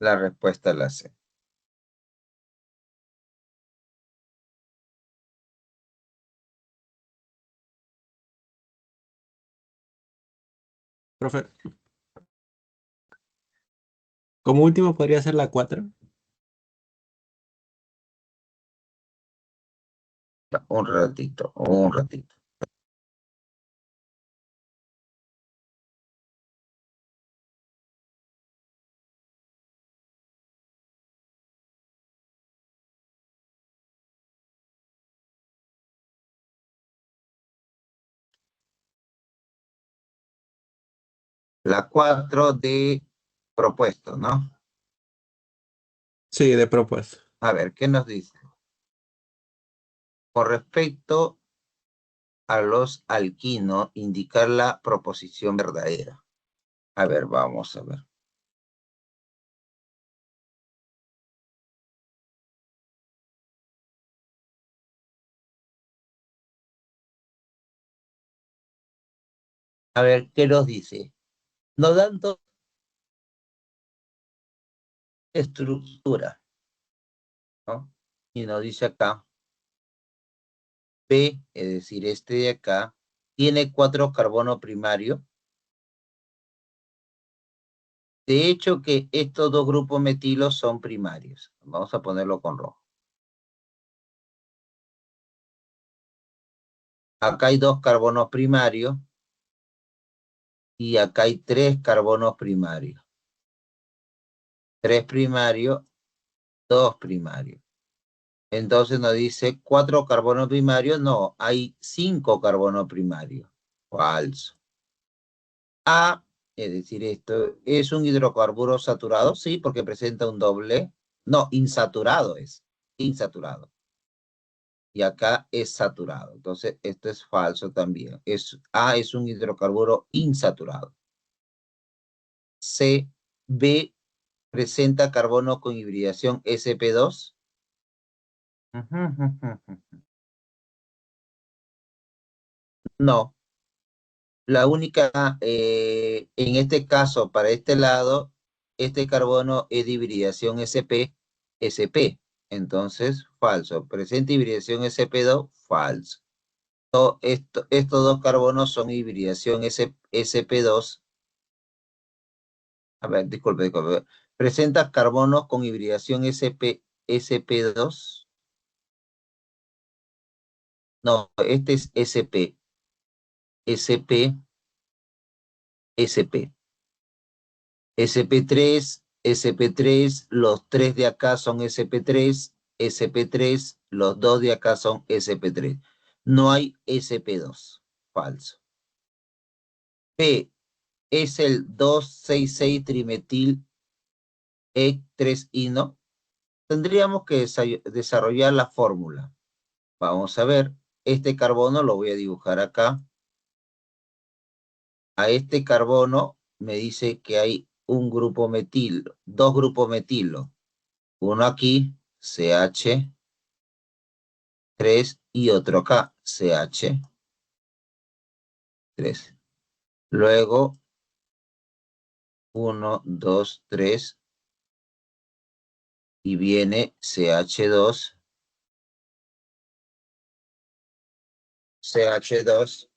Speaker 1: La respuesta es la C.
Speaker 2: Profe, como último podría ser la 4.
Speaker 1: Un ratito, un ratito. La 4 de propuesto, ¿no?
Speaker 2: Sí, de propuesto.
Speaker 1: A ver, ¿qué nos dice? Con respecto a los alquinos, indicar la proposición verdadera. A ver, vamos a ver. A ver, ¿qué nos dice? Nos dan dos estructuras, ¿no? Y nos dice acá, P, es decir, este de acá, tiene 4 carbonos primarios. De hecho, que estos dos grupos metilos son primarios. Vamos a ponerlo con rojo. Acá hay 2 carbonos primarios y acá hay 3 carbonos primarios. 3 primarios, 2 primarios. Entonces nos dice 4 carbonos primarios. No, hay 5 carbonos primarios. Falso. A, es decir, esto es un hidrocarburo saturado, sí, porque presenta un doble. No, insaturado es. Insaturado. Y acá es saturado. Entonces, esto es falso también. A es un hidrocarburo insaturado. C, B presenta carbono con hibridación sp2. No, la única, en este caso, para este lado, este carbono es de hibridación sp. Entonces, falso. Presenta hibridación sp2, falso. Estos dos carbonos son hibridación sp2. A ver, disculpe. Presenta carbonos con hibridación sp2. No, este es sp, sp. sp3, los tres de acá son sp3, los dos de acá son sp3. No hay sp2. Falso. P es el 2,6,6 trimetil E3-ino. tendríamos que desarrollar la fórmula. Vamos a ver, este carbono lo voy a dibujar acá. A este carbono me dice que hay un grupo metil, dos grupos metilo. Uno aquí, CH3, y otro acá, CH3. Luego, 1, 2, 3, y viene CH2, CH2,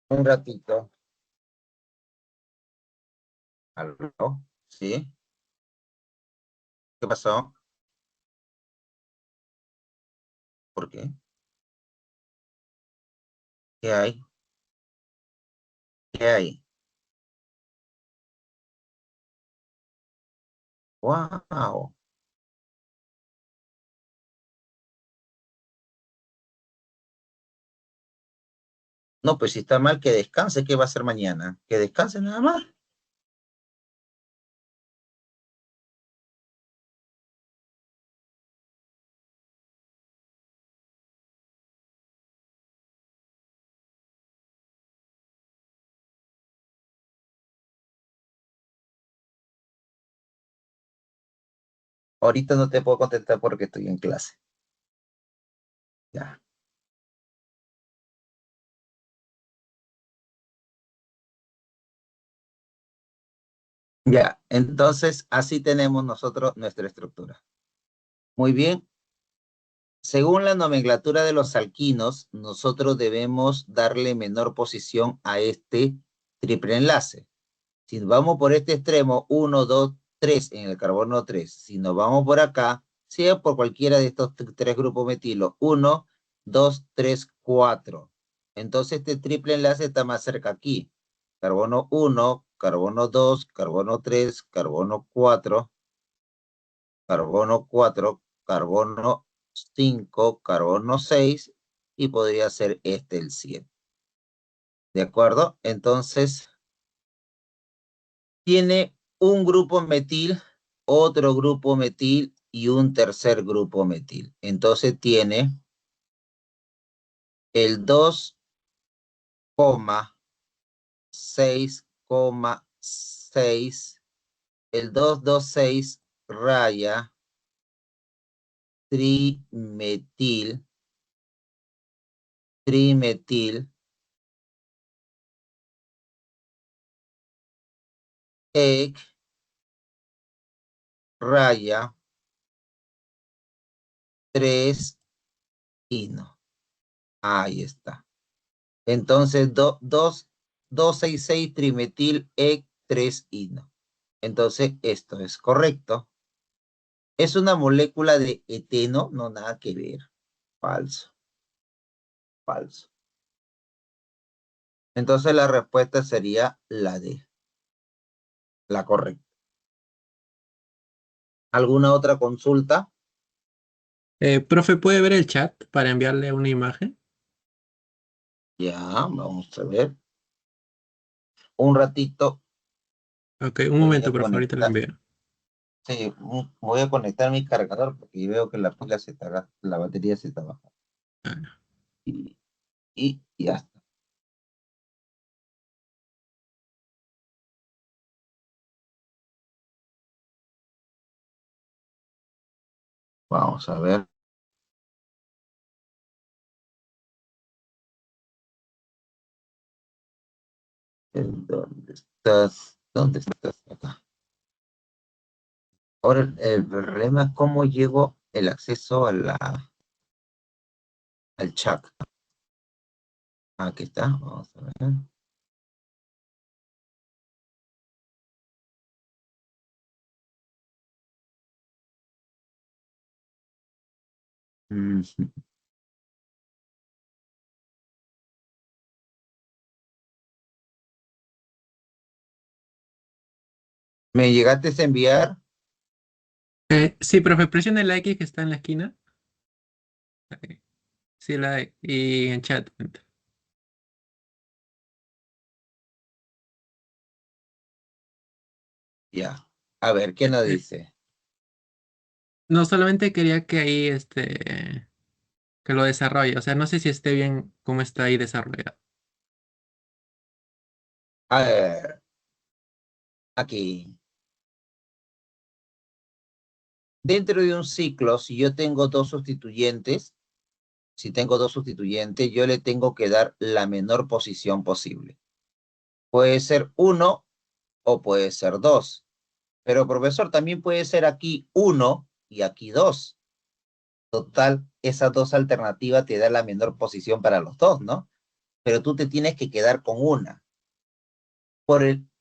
Speaker 1: un ratito. ¿Aló? ¿Sí? ¿Qué pasó? ¿Por qué? ¿Qué hay? ¿Qué hay? ¡Wow! No, pues si está mal, que descanse. ¿Qué va a hacer mañana? Que descanse nada más. Ahorita no te puedo contestar porque estoy en clase. Ya. Ya, entonces así tenemos nosotros nuestra estructura. Muy bien. Según la nomenclatura de los alquinos, nosotros debemos darle menor posición a este triple enlace. Si nos vamos por este extremo, 1, 2, 3 en el carbono 3. Si nos vamos por acá, sea por cualquiera de estos tres grupos metilo, 1, 2, 3, 4. Entonces este triple enlace está más cerca aquí. Carbono 1, carbono 2, carbono 3, carbono 4, carbono 4, carbono 5, carbono 6, y podría ser este el 7. ¿De acuerdo? Entonces, tiene un grupo metil, otro grupo metil y un tercer grupo metil. Entonces tiene el 2,6,6, el 2,2,6 raya trimetil, trimetil, ec, raya 3 ino. Ahí está. Entonces, 2,6,6 trimetil ec 3 ino. Entonces, esto es correcto. ¿Es una molécula de eteno? No, nada que ver. Falso, falso. Entonces la respuesta sería la D, la correcta. ¿Alguna otra consulta?
Speaker 2: Profe, ¿puede ver el chat para enviarle una imagen?
Speaker 1: Ya, vamos a ver. Un ratito
Speaker 2: Ok, un
Speaker 1: voy
Speaker 2: momento,
Speaker 1: a
Speaker 2: profe, ahorita lo
Speaker 1: conectar.
Speaker 2: envío.
Speaker 1: Sí, voy a conectar mi cargador porque veo que la pila la batería se está bajando.
Speaker 2: Ah,
Speaker 1: Y ya está. Vamos a ver. ¿Dónde estás? ¿Dónde estás? Acá. Ahora el problema es cómo llego el acceso al chat. Aquí está. Vamos a ver. Mm, ¿Me llegaste a enviar?
Speaker 2: sí, profe, presione la X que está en la esquina. Ok, sí, y en chat.
Speaker 1: Ya. A ver, ¿qué nos
Speaker 2: Eh,
Speaker 1: dice?
Speaker 2: No, solamente quería que ahí que lo desarrolle. O sea, no sé si esté bien cómo está ahí desarrollado.
Speaker 1: A ver, aquí. Dentro de un ciclo, si yo tengo dos sustituyentes, si tengo dos sustituyentes, yo le tengo que dar la menor posición posible. Puede ser uno o puede ser dos. Pero, profesor, también puede ser aquí uno y aquí dos. Total, esas dos alternativas te dan la menor posición para los dos, ¿no? Pero tú te tienes que quedar con una.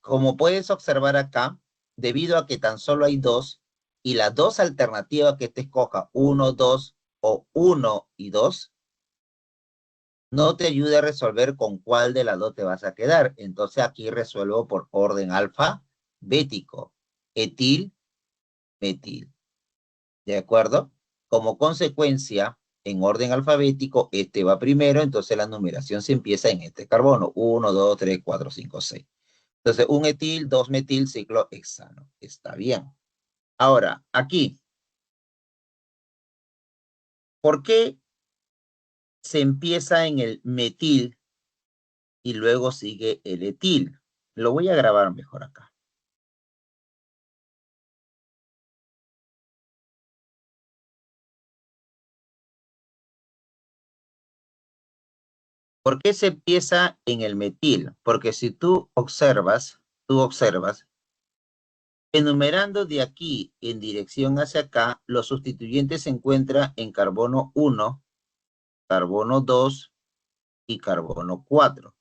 Speaker 1: Como puedes observar acá, debido a que tan solo hay dos, y las dos alternativas que te escoja, uno, dos o uno y dos, no te ayuda a resolver con cuál de las dos te vas a quedar. Entonces aquí resuelvo por orden alfabético. Etil, metil. ¿De acuerdo? Como consecuencia, en orden alfabético, este va primero, entonces la numeración se empieza en este carbono. 1, 2, 3, 4, 5, 6. Entonces, un etil, dos metil, ciclo hexano. Está bien. Ahora, aquí, ¿por qué se empieza en el metil y luego sigue el etil? Lo voy a grabar mejor acá. ¿Por qué se empieza en el metil? Porque si tú observas, enumerando de aquí en dirección hacia acá, los sustituyentes se encuentran en carbono 1, carbono 2 y carbono 4.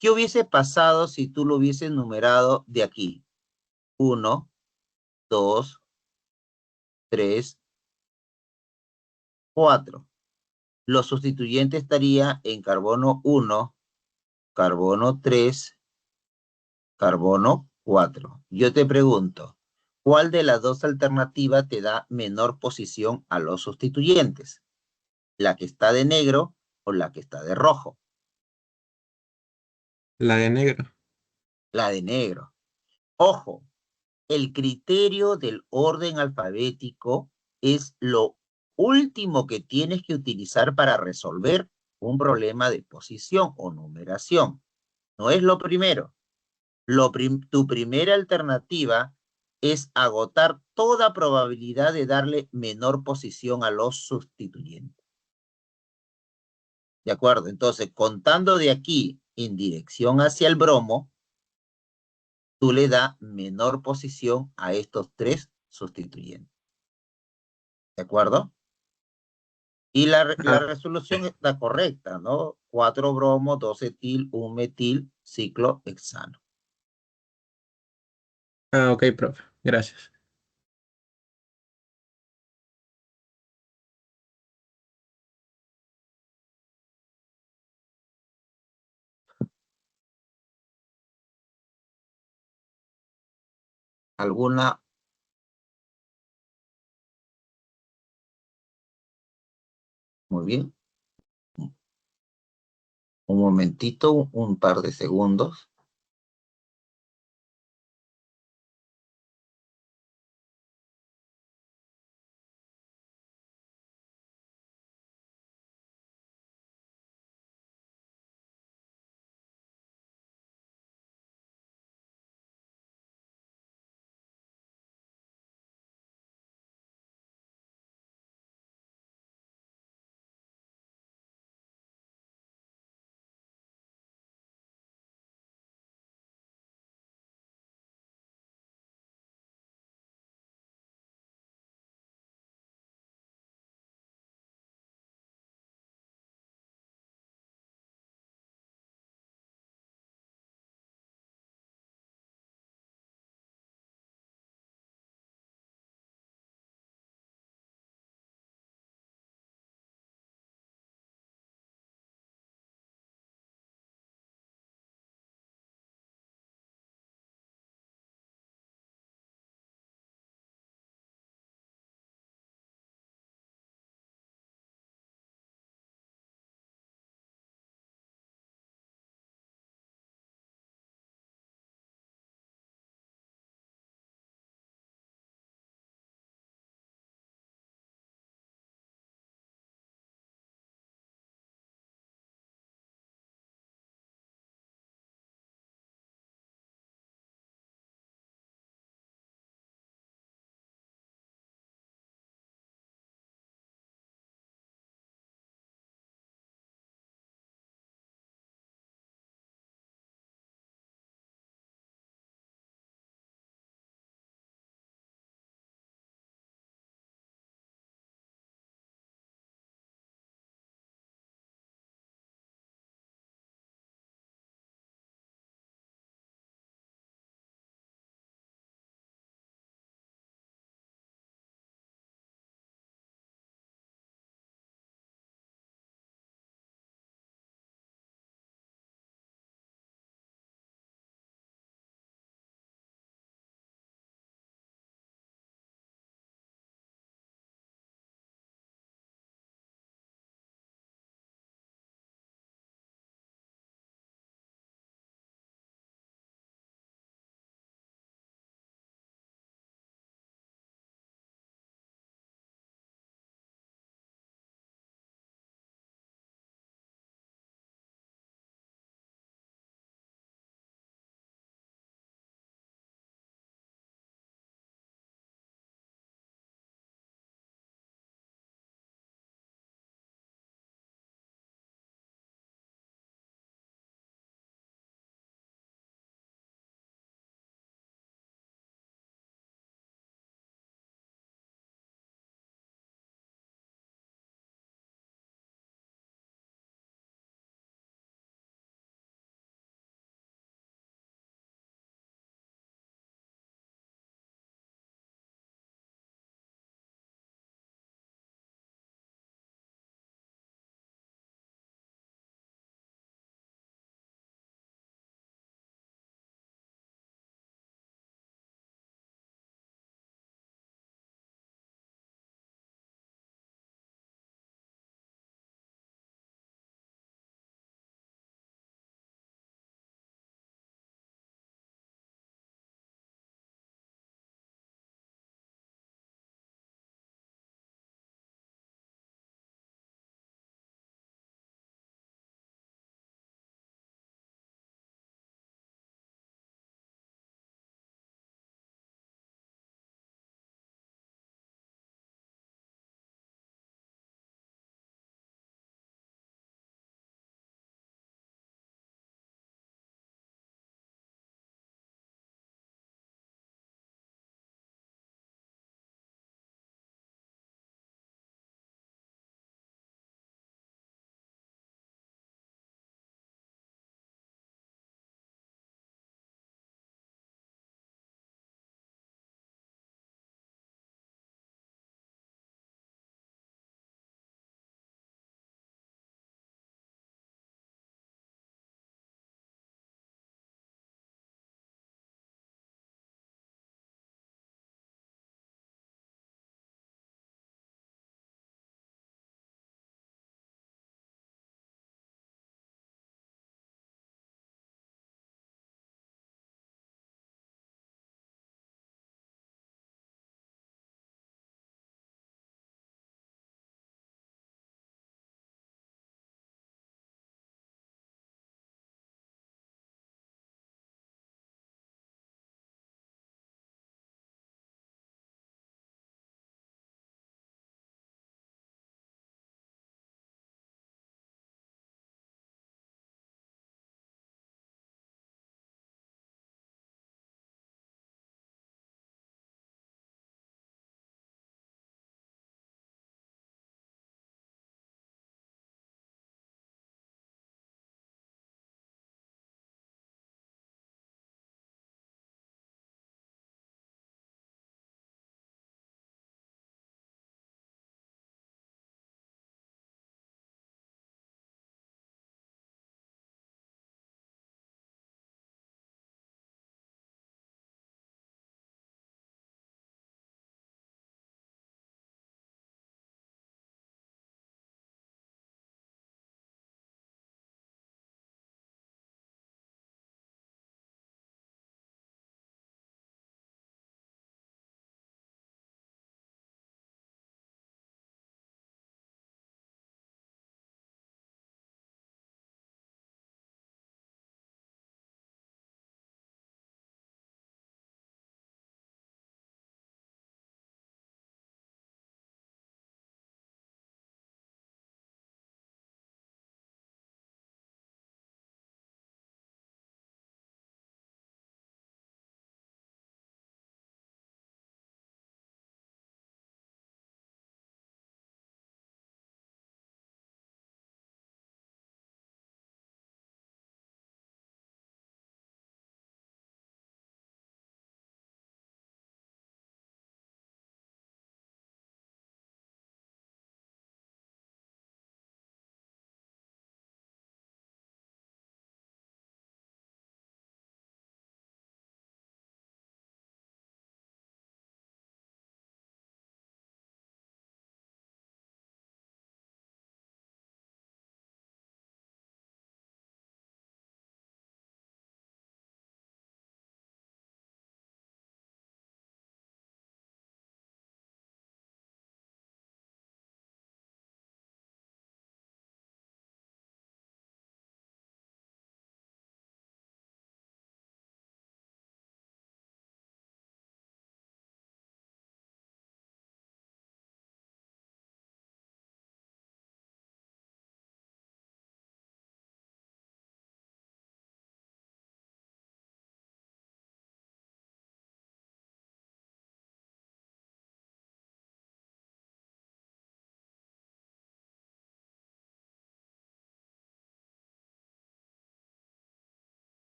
Speaker 1: ¿Qué hubiese pasado si tú lo hubieses numerado de aquí? 1, 2, 3, 4. Los sustituyentes estarían en carbono 1, carbono 3, carbono 4. Yo te pregunto, ¿cuál de las dos alternativas te da menor posición a los sustituyentes? ¿La que está de negro o la que está de rojo?
Speaker 2: La de negro.
Speaker 1: La de negro. Ojo, el criterio del orden alfabético es lo último que tienes que utilizar para resolver un problema de posición o numeración. No es lo primero. Tu primera alternativa es agotar toda probabilidad de darle menor posición a los sustituyentes. ¿De acuerdo? Entonces, contando de aquí en dirección hacia el bromo, tú le das menor posición a estos tres sustituyentes. ¿De acuerdo? Y la
Speaker 2: Ah,
Speaker 1: resolución está correcta, ¿no? 4 bromo, 2 etil, 1 metil, ciclo hexano.
Speaker 2: ok, profe. Gracias.
Speaker 1: ¿Alguna? Muy bien. Un momentito, un par de segundos.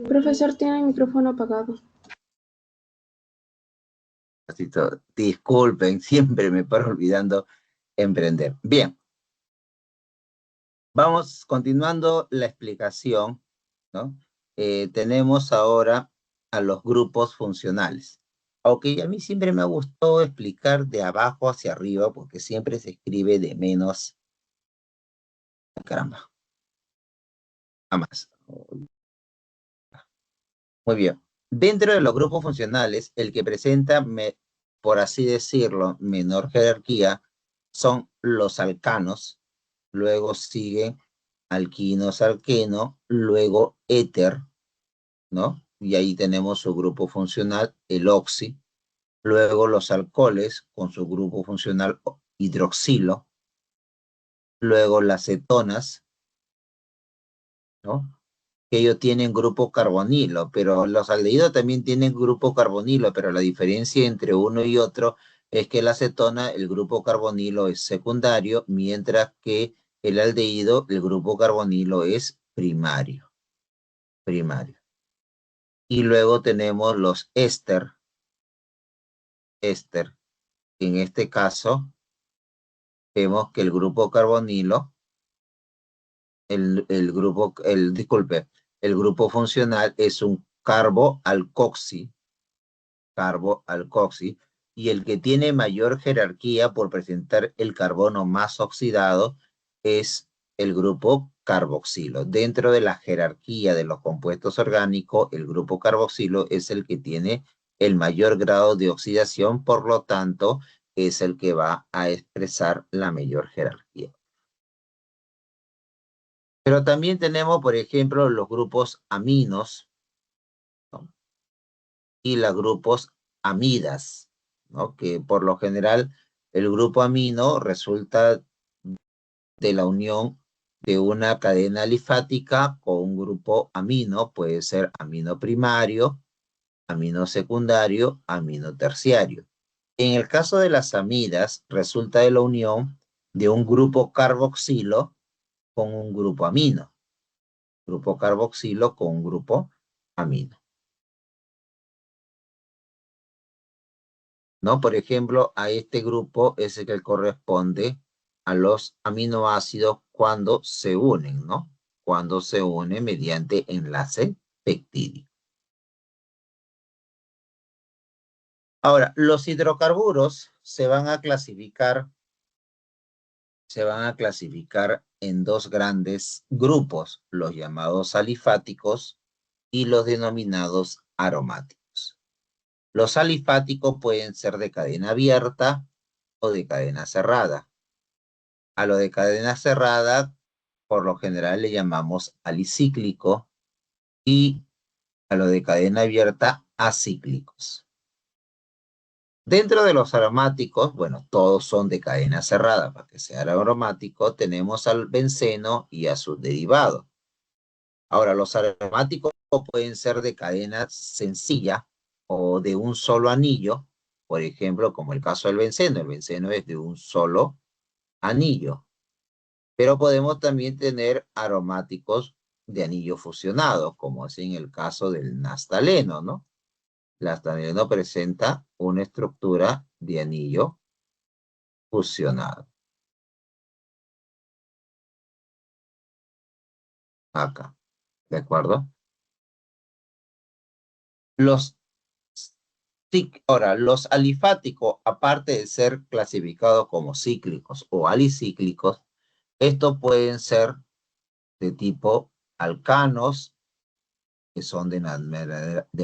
Speaker 3: Profesor, tiene el micrófono apagado.
Speaker 1: Disculpen, siempre me paro olvidando emprender. Bien. Vamos continuando la explicación, ¿no? Tenemos ahora a los grupos funcionales. Aunque a mí siempre me ha gustado explicar de abajo hacia arriba, porque siempre se escribe de menos. Caramba. A más. Muy bien. Dentro de los grupos funcionales, el que presenta, por así decirlo, menor jerarquía, son los alcanos. Luego sigue alquinos, alqueno, luego éter, ¿no? Y ahí tenemos su grupo funcional, el oxi. Luego los alcoholes con su grupo funcional hidroxilo. Luego las cetonas, ¿no? Que ellos tienen grupo carbonilo, pero los aldehídos también tienen grupo carbonilo, pero la diferencia entre uno y otro es que la acetona, el grupo carbonilo es secundario, mientras que el aldehído, el grupo carbonilo es primario. Primario. Y luego tenemos los éster. Éster. En este caso, vemos que el grupo carbonilo, el grupo funcional es un carboalcoxi, y el que tiene mayor jerarquía por presentar el carbono más oxidado es el grupo carboxilo. Dentro de la jerarquía de los compuestos orgánicos, el grupo carboxilo es el que tiene el mayor grado de oxidación, por lo tanto, es el que va a expresar la mayor jerarquía. Pero también tenemos, por ejemplo, los grupos aminos, ¿no? Y los grupos amidas, ¿no? Que por lo general el grupo amino resulta de la unión de una cadena alifática con un grupo amino, puede ser amino primario, amino secundario, amino terciario. En el caso de las amidas, resulta de la unión de un grupo carboxilo con un grupo amino. Grupo carboxilo con un grupo amino. ¿No? Por ejemplo, a este grupo es el que corresponde a los aminoácidos cuando se unen, ¿no? Cuando se unen mediante enlace peptídico. Ahora, los hidrocarburos se van a clasificar en dos grandes grupos, los llamados alifáticos y los denominados aromáticos. Los alifáticos pueden ser de cadena abierta o de cadena cerrada. A lo de cadena cerrada, por lo general le llamamos alicíclico, y a lo de cadena abierta, acíclicos. Dentro de los aromáticos, bueno, todos son de cadena cerrada. Para que sea aromático, tenemos al benceno y a sus derivados. Ahora, los aromáticos pueden ser de cadena sencilla o de un solo anillo, por ejemplo, como el caso del benceno. El benceno es de un solo anillo. Pero podemos también tener aromáticos de anillo fusionados, como es en el caso del naftaleno, ¿no? El naftaleno presenta una estructura de anillo fusionado. Acá, ¿de acuerdo? Ahora, los alifáticos, aparte de ser clasificados como cíclicos o alicíclicos, estos pueden ser de tipo alcanos, que son de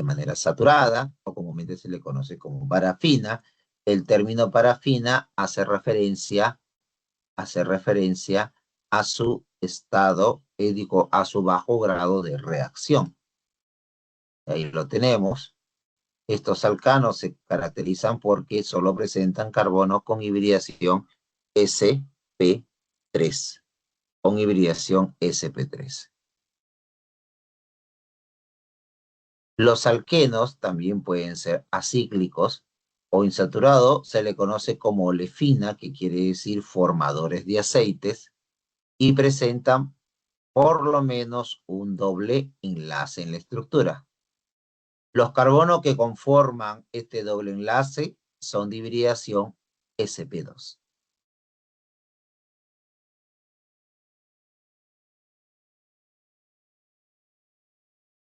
Speaker 1: manera saturada, o comúnmente se le conoce como parafina. El término parafina hace referencia a su estado, digo, a su bajo grado de reacción. Ahí lo tenemos. Estos alcanos se caracterizan porque solo presentan carbono con hibridación sp3, con hibridación sp3. Los alquenos también pueden ser acíclicos o insaturados, se le conoce como olefina, que quiere decir formadores de aceites, y presentan por lo menos un doble enlace en la estructura. Los carbonos que conforman este doble enlace son de hibridación sp2.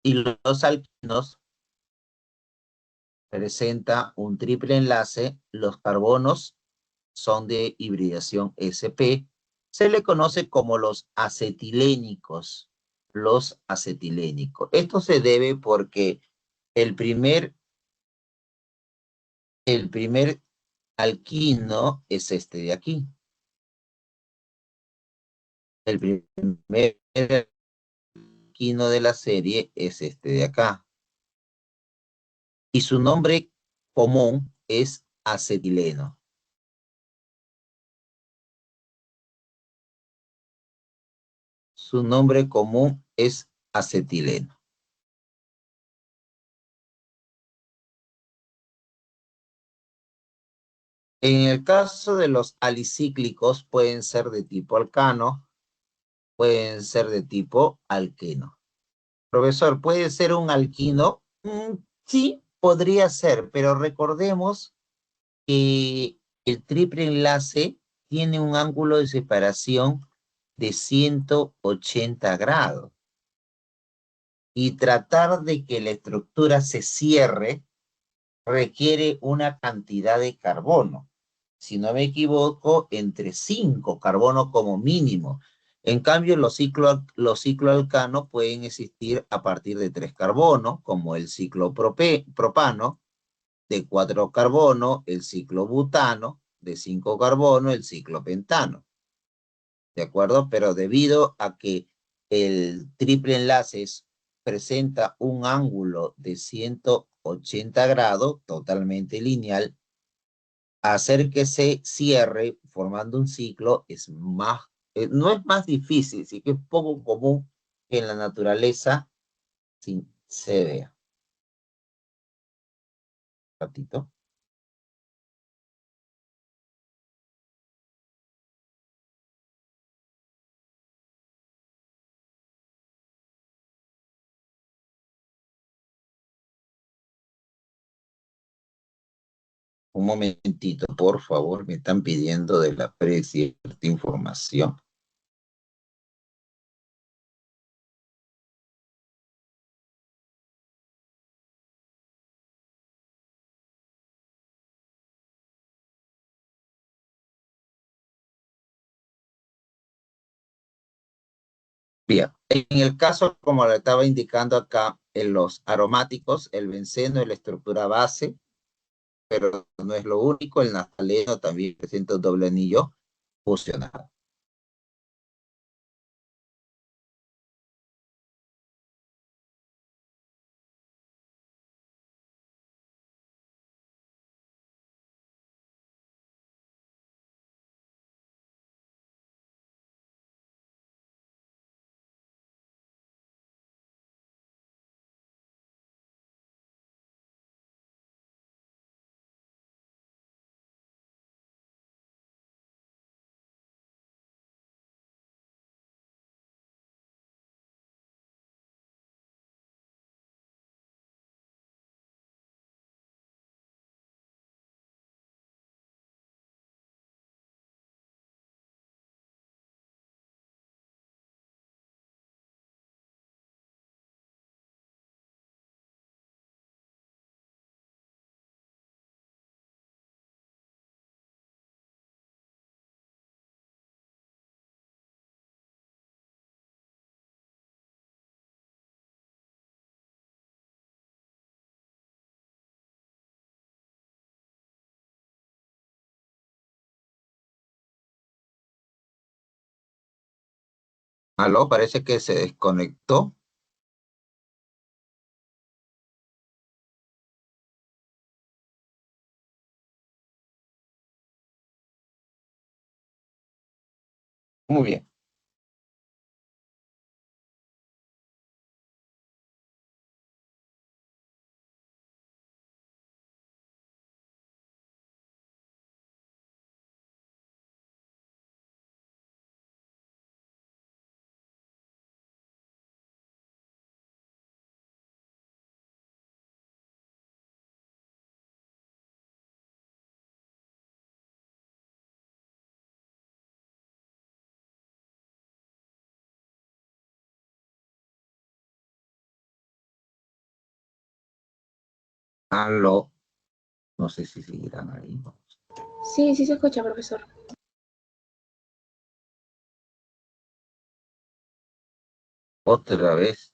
Speaker 1: Y los alquinos presentan un triple enlace. Los carbonos son de hibridación sp. Se le conoce como los acetilénicos. Los acetilénicos. Esto se debe porque el primer alquino es este de aquí. El primer alquino de la serie es este de acá. Y su nombre común es acetileno. Su nombre común es acetileno. En el caso de los alicíclicos, pueden ser de tipo alcano, pueden ser de tipo alqueno. Profesor, ¿puede ser un alquino? Sí, podría ser, pero recordemos que el triple enlace tiene un ángulo de separación de 180 grados. Y tratar de que la estructura se cierre requiere una cantidad de carbono. Si no me equivoco, entre 5 carbonos como mínimo. En cambio, los cicloalcanos pueden existir a partir de 3 carbonos, como el ciclo propano, de 4 carbonos, el ciclo butano, de 5 carbonos, el ciclo pentano. ¿De acuerdo? Pero debido a que el triple enlace presenta un ángulo de 180 grados, totalmente lineal, hacer que se cierre formando un ciclo es más, no es más difícil, sí que es poco común que en la naturaleza sí, se vea. Un ratito. Un momentito, por favor, me están pidiendo de la cierta información. Bien, en el caso, como le estaba indicando acá, en los aromáticos, el benceno es la estructura base, pero no es lo único, el naftaleno también presenta un doble anillo fusionado. Aló, parece que se desconectó. Muy bien. Aló. No sé si seguirán ahí.
Speaker 3: Sí, sí se escucha, profesor.
Speaker 1: Otra vez.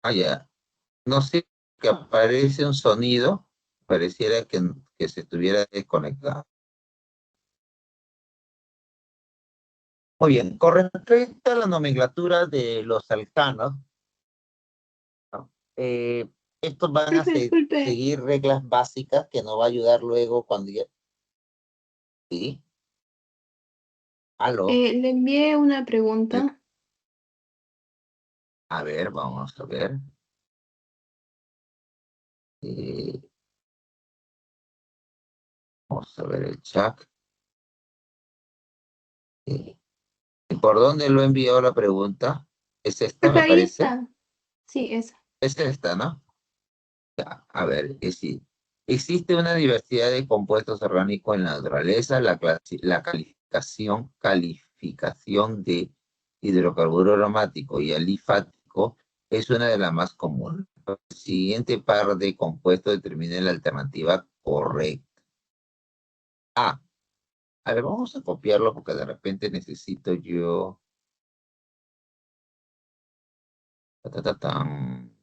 Speaker 1: Ah, ya. No sé, que aparece un sonido. Pareciera que se estuviera desconectado. Muy bien. Con respecto a la nomenclatura de los alcanos, ¿no? Estos van a
Speaker 3: Profe, disculpe.
Speaker 1: seguir reglas básicas que nos va a ayudar luego cuando ya... ¿Sí? ¿Aló?
Speaker 3: Le envié una pregunta.
Speaker 1: A ver, vamos a ver. Eh, vamos a ver el chat. ¿Por dónde lo he enviado la pregunta? Es esta,
Speaker 3: Profe,
Speaker 1: me
Speaker 3: ahí
Speaker 1: parece.
Speaker 3: está. Sí, esa.
Speaker 1: Es esta, ¿no? Ya, a ver, que sí. Existe una diversidad de compuestos orgánicos en la naturaleza. La calificación de hidrocarburo aromático y alifático es una de las más comunes. El siguiente par de compuestos determina la alternativa correcta. A ver, vamos a copiarlo porque de repente necesito yo... Ta, ta, ta, tan.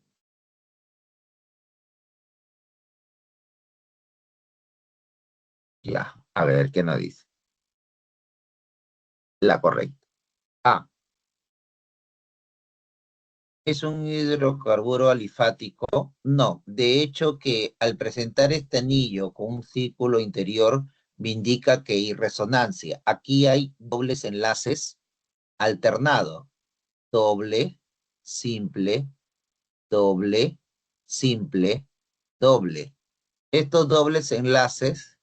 Speaker 1: Ya, a ver qué nos dice. La correcta. A. ¿Es un hidrocarburo alifático? No. De hecho, que al presentar este anillo con un círculo interior, me indica que hay resonancia. Aquí hay dobles enlaces alternados. Doble, simple, doble, simple, doble. Estos dobles enlaces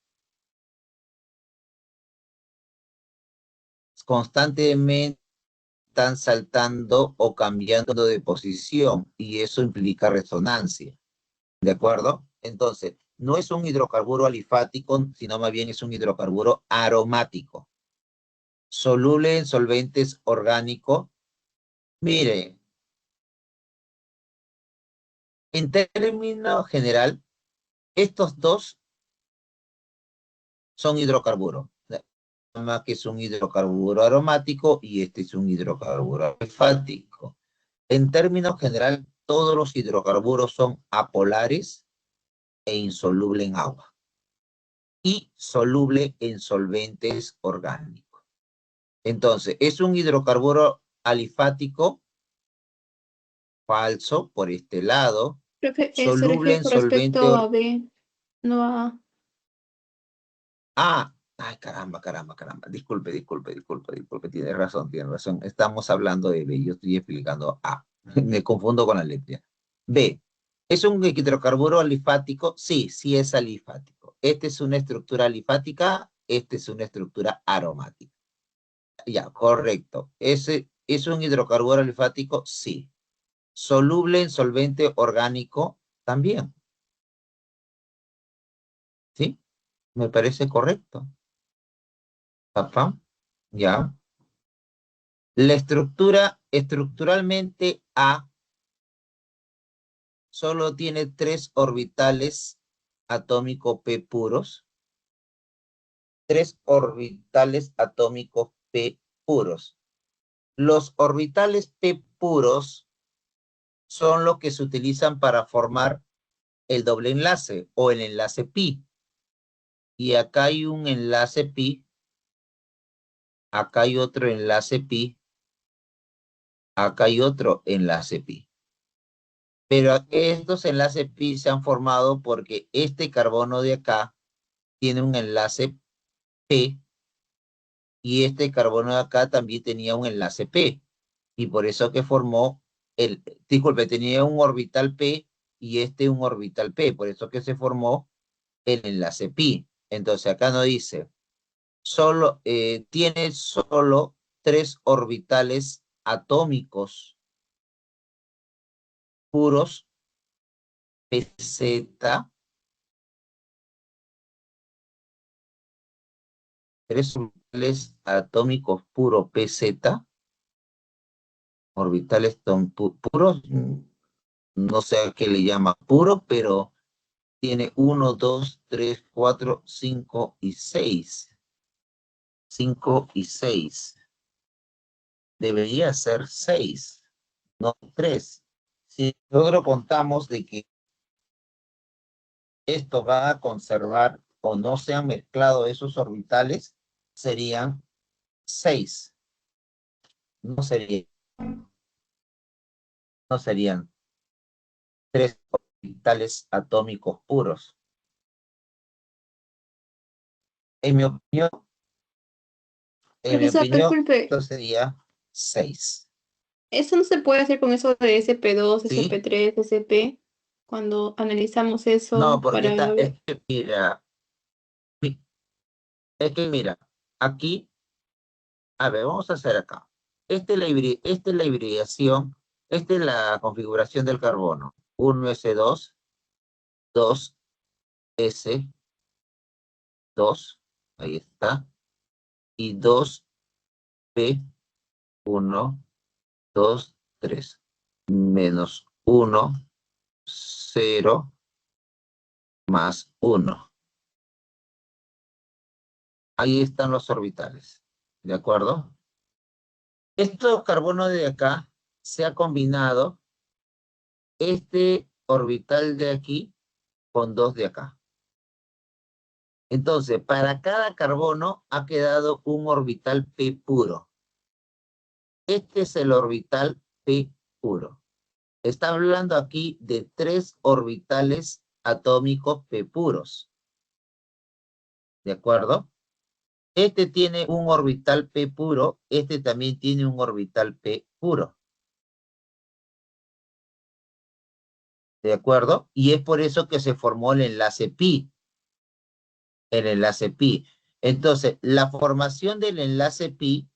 Speaker 1: constantemente están saltando o cambiando de posición y eso implica resonancia. ¿De acuerdo? Entonces, no es un hidrocarburo alifático, sino más bien es un hidrocarburo aromático, soluble en solventes orgánicos. Mire, en términos general, estos dos son hidrocarburos. Más que es un hidrocarburo aromático y este es un hidrocarburo alifático. En términos general, todos los hidrocarburos son apolares e insolubles en agua y soluble en solventes orgánicos. Entonces, es un hidrocarburo alifático falso por este lado,
Speaker 3: Profe, se
Speaker 1: soluble
Speaker 3: refiere
Speaker 1: en
Speaker 3: con
Speaker 1: solvente...
Speaker 3: respecto a B, no a...
Speaker 1: Ay, caramba. Disculpe. Tiene razón. Estamos hablando de B, yo estoy explicando A. Me confundo con la letra. B. ¿Es un hidrocarburo alifático? Sí, sí es alifático. Esta es una estructura alifática, esta es una estructura aromática. Ya, correcto. ¿Ese es un hidrocarburo alifático? Sí. Soluble en solvente orgánico también. ¿Sí? Me parece correcto. Papá, ya. La estructura, estructuralmente A, solo tiene 3 orbitales atómicos P puros. 3 orbitales atómicos P puros. Los orbitales P puros son los que se utilizan para formar el doble enlace o el enlace pi. Y acá hay un enlace pi, acá hay otro enlace pi, acá hay otro enlace pi. Pero estos enlaces pi se han formado porque este carbono de acá tiene un enlace P y este carbono de acá también tenía un enlace P. Y por eso que formó disculpe, tenía un orbital P y este un orbital P. Por eso que se formó el enlace pi. Entonces acá no dice, tiene solo 3 orbitales atómicos puros PZ, tres orbitales atómicos puros PZ, orbitales puros, no sé a qué le llama puro, pero tiene 1, 2, 3, 4, 5 y 6. 5 y 6. Debería ser 6, no 3. Si nosotros contamos de que esto va a conservar o no se han mezclado esos orbitales, serían 6. No serían, no serían 3 orbitales atómicos puros. En mi opinión,
Speaker 3: Profesor, disculpe,
Speaker 1: esto sería 6.
Speaker 3: ¿eso no se puede hacer con eso de SP2,
Speaker 1: ¿Sí?
Speaker 3: SP3, SP? Cuando analizamos
Speaker 1: No,
Speaker 3: eso
Speaker 1: porque
Speaker 3: para
Speaker 1: es
Speaker 3: ver.
Speaker 1: que mira, es que mira, aquí, a ver, vamos a hacer acá. Esta es la hibridación, esta es la configuración del carbono. 1s2, 2s2, ahí está, y 2p1, 2, 3, menos 1, 0, más 1. Ahí están los orbitales, ¿de acuerdo? Estos carbonos de acá se ha combinado este orbital de aquí con 2 de acá. Entonces, para cada carbono ha quedado un orbital P puro. Este es el orbital P puro. Está hablando aquí de 3 orbitales atómicos P puros. ¿De acuerdo? Este tiene un orbital P puro, este también tiene un orbital P puro. ¿De acuerdo? Y es por eso que se formó el enlace pi. El enlace pi. Entonces, la formación del enlace pi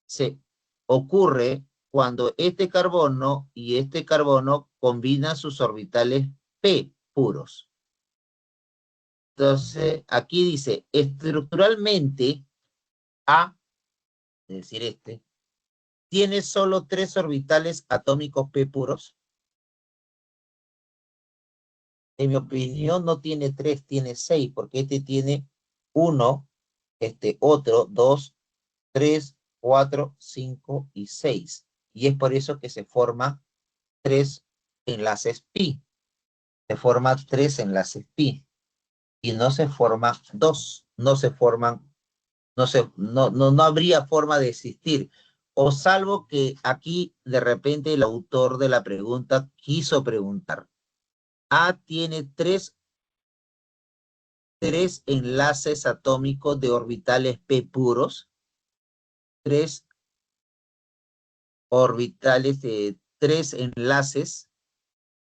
Speaker 1: se ocurre cuando este carbono y este carbono combinan sus orbitales P puros. Entonces, aquí dice, estructuralmente, A, es decir, este, tiene solo 3 orbitales atómicos P puros. En mi opinión, no tiene 3, tiene 6, porque este tiene 1, este otro, 2, 3, 4, 5 y 6. Y es por eso que se forman 3 enlaces pi. Se forman 3 enlaces pi. Y no se forman 2. No se forman, no habría forma de existir. O salvo que aquí de repente el autor de la pregunta quiso preguntar. A tiene 3 enlaces atómicos de orbitales P puros, 3 orbitales de 3 enlaces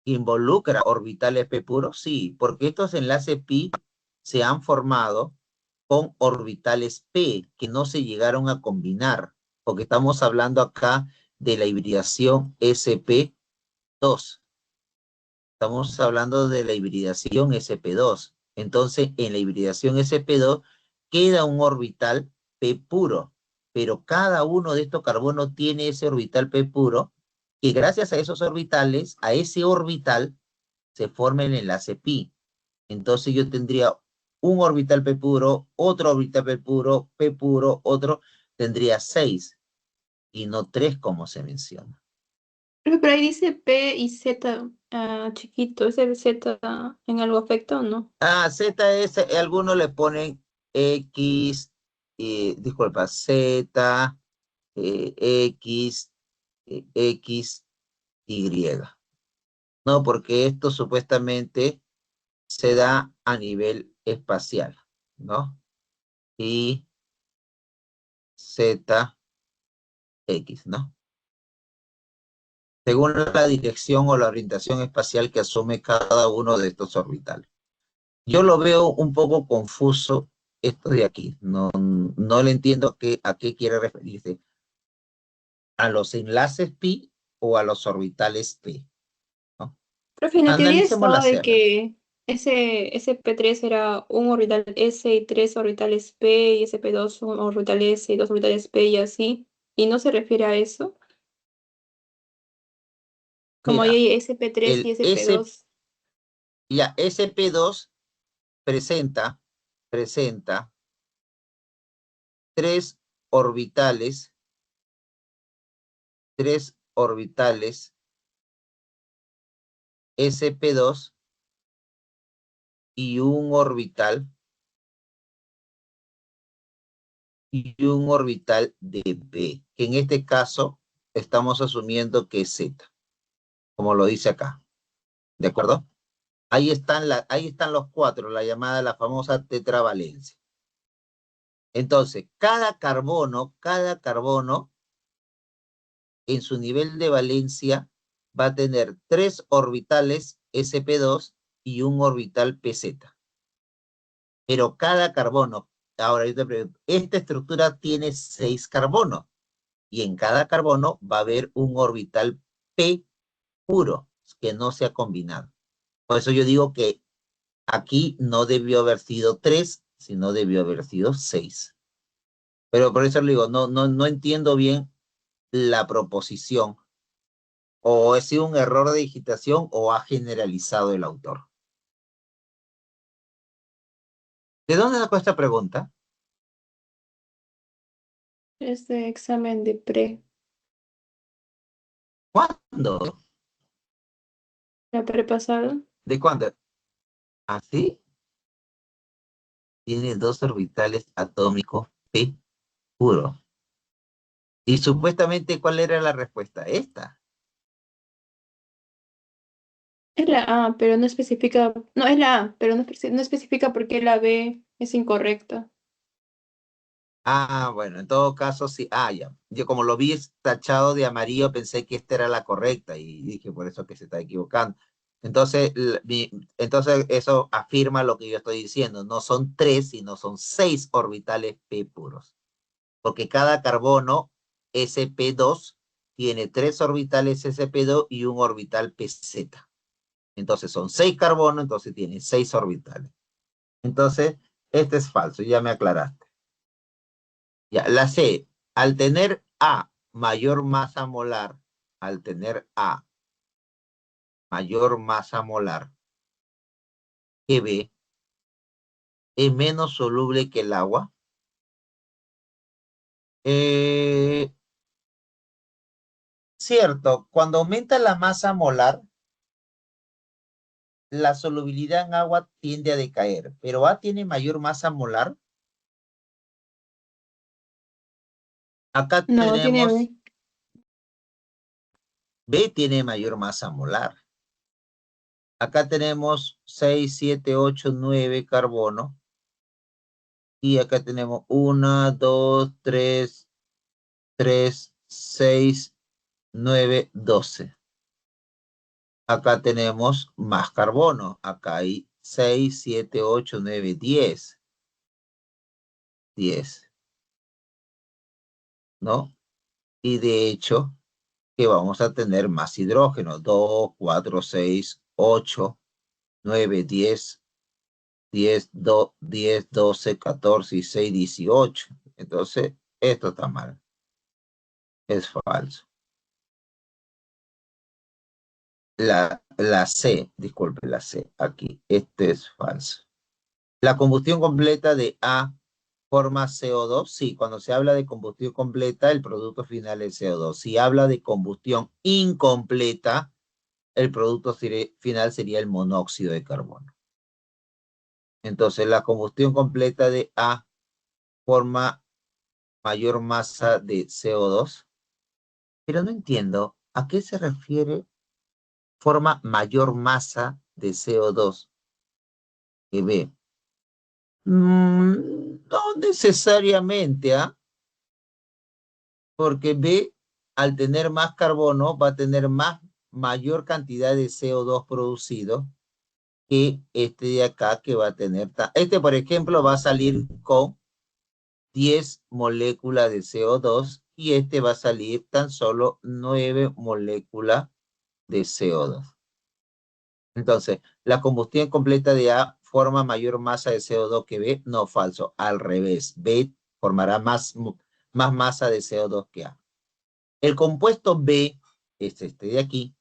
Speaker 1: involucra orbitales P puros, sí, porque estos enlaces pi se han formado con orbitales P que no se llegaron a combinar, porque estamos hablando acá de la hibridación sp2. Estamos hablando de la hibridación sp2. Entonces, en la hibridación sp2 queda un orbital P puro, pero cada uno de estos carbonos tiene ese orbital P puro, que gracias a esos orbitales, a ese orbital, se forma el enlace pi. Entonces yo tendría un orbital P puro, otro orbital P puro, otro, tendría 6 y no 3 como se menciona.
Speaker 3: Pero ahí dice P y Z chiquito. ¿Ese Z en algo afecta o no?
Speaker 1: Ah, Z es, algunos le ponen X, disculpa, Z, X, X, Y. No, porque esto supuestamente se da a nivel espacial, ¿no? Y Z, X, ¿no? Según la dirección o la orientación espacial que asume cada uno de estos orbitales. Yo lo veo un poco confuso esto de aquí. No le entiendo a qué quiere referirse. a los enlaces pi o a los orbitales p, ¿no?
Speaker 3: Profe, en la teoría
Speaker 1: Analicemos la
Speaker 3: estaba de
Speaker 1: C.
Speaker 3: que ese P3 era un orbital S y tres orbitales P, y ese P2 un orbital S y dos orbitales P y así. ¿Y no se refiere a eso? Como ahí
Speaker 1: Mira,
Speaker 3: hay SP3 y
Speaker 1: el S,
Speaker 3: SP2.
Speaker 1: ya, SP2 presenta tres orbitales, SP2 y un orbital de B, que en este caso estamos asumiendo que es Z, como lo dice acá. ¿De acuerdo? Ahí están los cuatro, la famosa tetravalencia. Entonces, cada carbono en su nivel de valencia va a tener tres orbitales sp2 y un orbital pz. Pero cada carbono, ahora yo te pregunto, esta estructura tiene 6 carbonos y en cada carbono va a haber un orbital p puro que no se ha combinado. Por eso yo digo que aquí no debió haber sido 3, sino debió haber sido 6. Pero por eso le digo, no entiendo bien la proposición. O ha sido un error de digitación o ha generalizado el autor. ¿De dónde sacó esta pregunta?
Speaker 3: Este examen de pre,
Speaker 1: ¿Cuándo?
Speaker 3: la prepasada.
Speaker 1: ¿De cuándo? ¿Así? Tiene dos orbitales atómicos P puro. Y supuestamente, ¿cuál era la respuesta? Esta.
Speaker 3: Es la A, pero no especifica. No, es la A, pero no especifica por qué la B es incorrecta.
Speaker 1: Ah, bueno, en todo caso, sí. Ah, ya. Yo como lo vi tachado de amarillo, pensé que esta era la correcta y dije por eso que se está equivocando. Entonces, entonces eso afirma lo que yo estoy diciendo. No son 3, sino son 6 orbitales P puros. Porque cada carbono sp2 tiene 3 orbitales sp2 y un orbital pz. Entonces son 6 carbonos, entonces tiene 6 orbitales. Entonces, este es falso, ya me aclaraste. Ya, la C, al tener A mayor masa molar, al tener A mayor masa molar que B, es menos soluble que el agua. Eh, cierto, cuando aumenta la masa molar, la solubilidad en agua tiende a decaer, pero A tiene mayor masa molar. Acá
Speaker 3: No, tiene
Speaker 1: tenemos,
Speaker 3: B.
Speaker 1: B tiene mayor masa molar. Acá tenemos 6, 7, 8, 9 carbono. Y acá tenemos 1, 2, 3, 6, 9, 12. Acá tenemos más carbono. Acá hay 6, 7, 8, 9, 10. 10, ¿no? Y de hecho, que vamos a tener más hidrógeno. 2, 4, 6, 8, 9, 10, 10, 10, 12, 14, 16, 18. Entonces, esto está mal. Es falso. La C, disculpe, la C, aquí. Este es falso. La combustión completa de A forma CO2. Sí, cuando se habla de combustión completa, el producto final es CO2. Si habla de combustión incompleta, el producto final sería el monóxido de carbono. Entonces, la combustión completa de A forma mayor masa de CO2, pero no entiendo a qué se refiere forma mayor masa de CO2 que B. No necesariamente, ¿ah? Porque B, al tener más carbono, va a tener mayor cantidad de CO2 producido que este de acá que va a tener. Por ejemplo, va a salir con 10 moléculas de CO2 y este va a salir tan solo 9 moléculas de CO2. Entonces, la combustión completa de A forma mayor masa de CO2 que B. No, falso. Al revés. B formará más masa de CO2 que A. El compuesto B, este de aquí,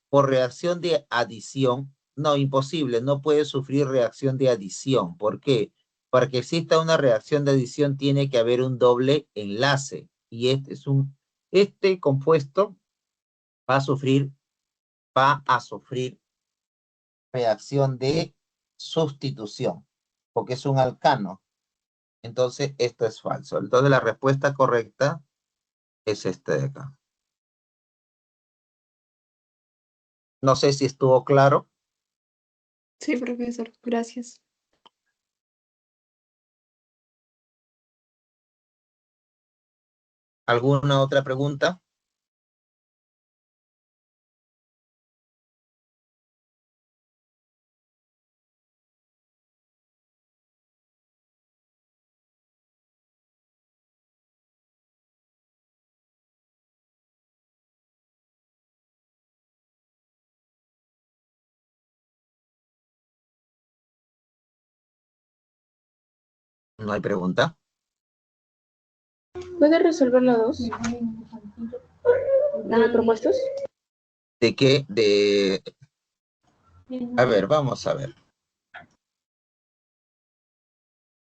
Speaker 1: por reacción de adición, no, imposible, no puede sufrir reacción de adición. ¿Por qué? Para que exista una reacción de adición tiene que haber un doble enlace. Y este compuesto va a sufrir reacción de sustitución, porque es un alcano. Entonces, esto es falso. Entonces, la respuesta correcta es este de acá. No sé si estuvo claro.
Speaker 3: Sí, profesor, gracias.
Speaker 1: ¿Alguna otra pregunta? ¿No hay pregunta?
Speaker 3: ¿Puede resolver la 2? ¿De propuestos?
Speaker 1: ¿De qué? A ver, vamos a ver.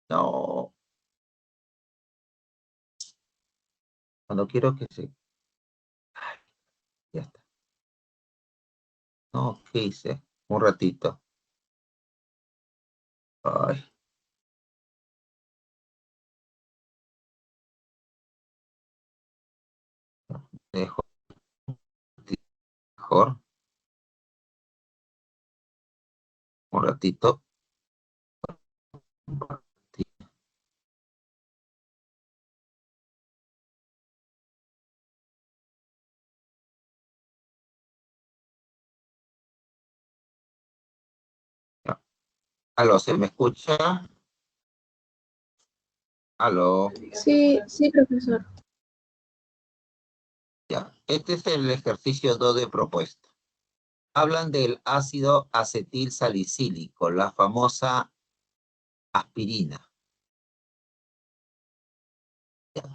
Speaker 1: No. Cuando quiero que se... Ay, ya está. No, ¿qué hice? Un ratito. Ay. Dejo mejor. Un ratito. Aló, ¿se me escucha? Aló.
Speaker 3: Sí, sí, profesor.
Speaker 1: Ya. Este es el ejercicio 2 de propuesta. Hablan del ácido acetil salicílico, la famosa aspirina.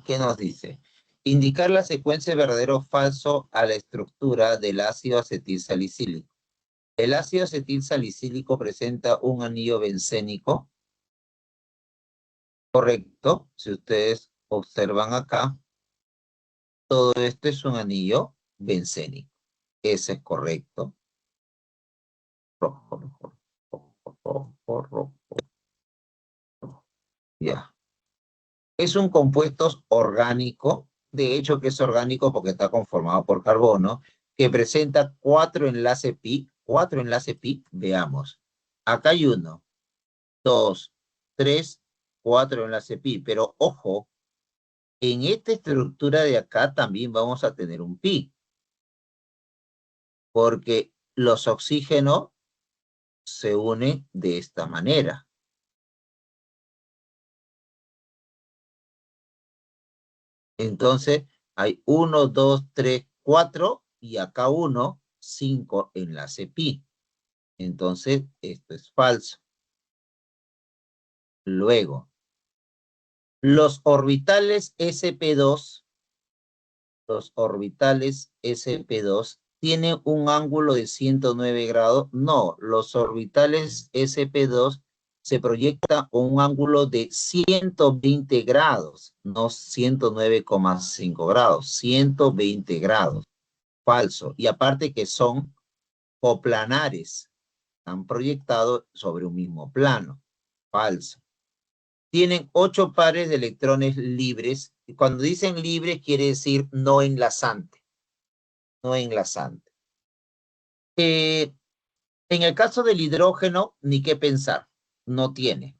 Speaker 1: ¿Qué nos dice? Indicar la secuencia verdadero o falso a la estructura del ácido acetil salicílico. El ácido acetil salicílico presenta un anillo bencénico. Correcto. Si ustedes observan acá, todo esto es un anillo bencénico. Ese es correcto. Rojo, rojo, rojo, rojo, rojo. Ya. Es un compuesto orgánico, de hecho que es orgánico porque está conformado por carbono, que presenta 4 enlaces pi. 4 enlaces pi, veamos. Acá hay 1, 2, 3, 4 enlaces pi, pero ojo, en esta estructura de acá también vamos a tener un pi, porque los oxígenos se unen de esta manera. Entonces, hay 1, 2, 3, 4 y acá 1, 5 enlace pi. Entonces, esto es falso. Luego, los orbitales sp2 tienen un ángulo de 109 grados. No, los orbitales sp2 se proyecta con un ángulo de 120 grados, no 109,5 grados, 120 grados. Falso. Y aparte que son coplanares, han proyectado sobre un mismo plano. Falso. Tienen 8 pares de electrones libres. Y cuando dicen libre quiere decir no enlazante. No enlazante. En el caso del hidrógeno, ni qué pensar. No tiene.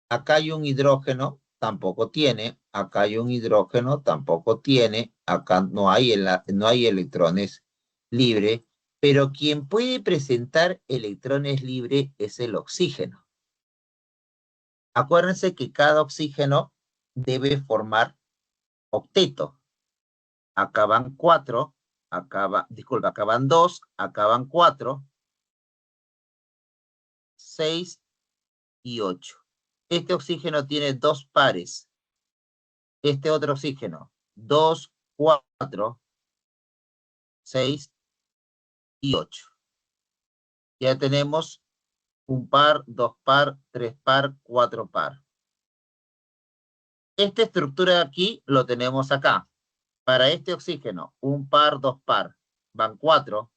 Speaker 1: Acá hay un hidrógeno, tampoco tiene. Acá hay un hidrógeno, tampoco tiene. Acá no hay electrones libres. Pero quien puede presentar electrones libres es el oxígeno. Acuérdense que cada oxígeno debe formar octeto. Acá van 4, acá van 2, acá van 4, 6 y 8. Este oxígeno tiene 2 pares. Este otro oxígeno, 2, 4, 6 y 8. Ya tenemos un par, 2 par, 3 par, 4 par. Esta estructura de aquí lo tenemos acá. Para este oxígeno, un par, 2 par, van 4,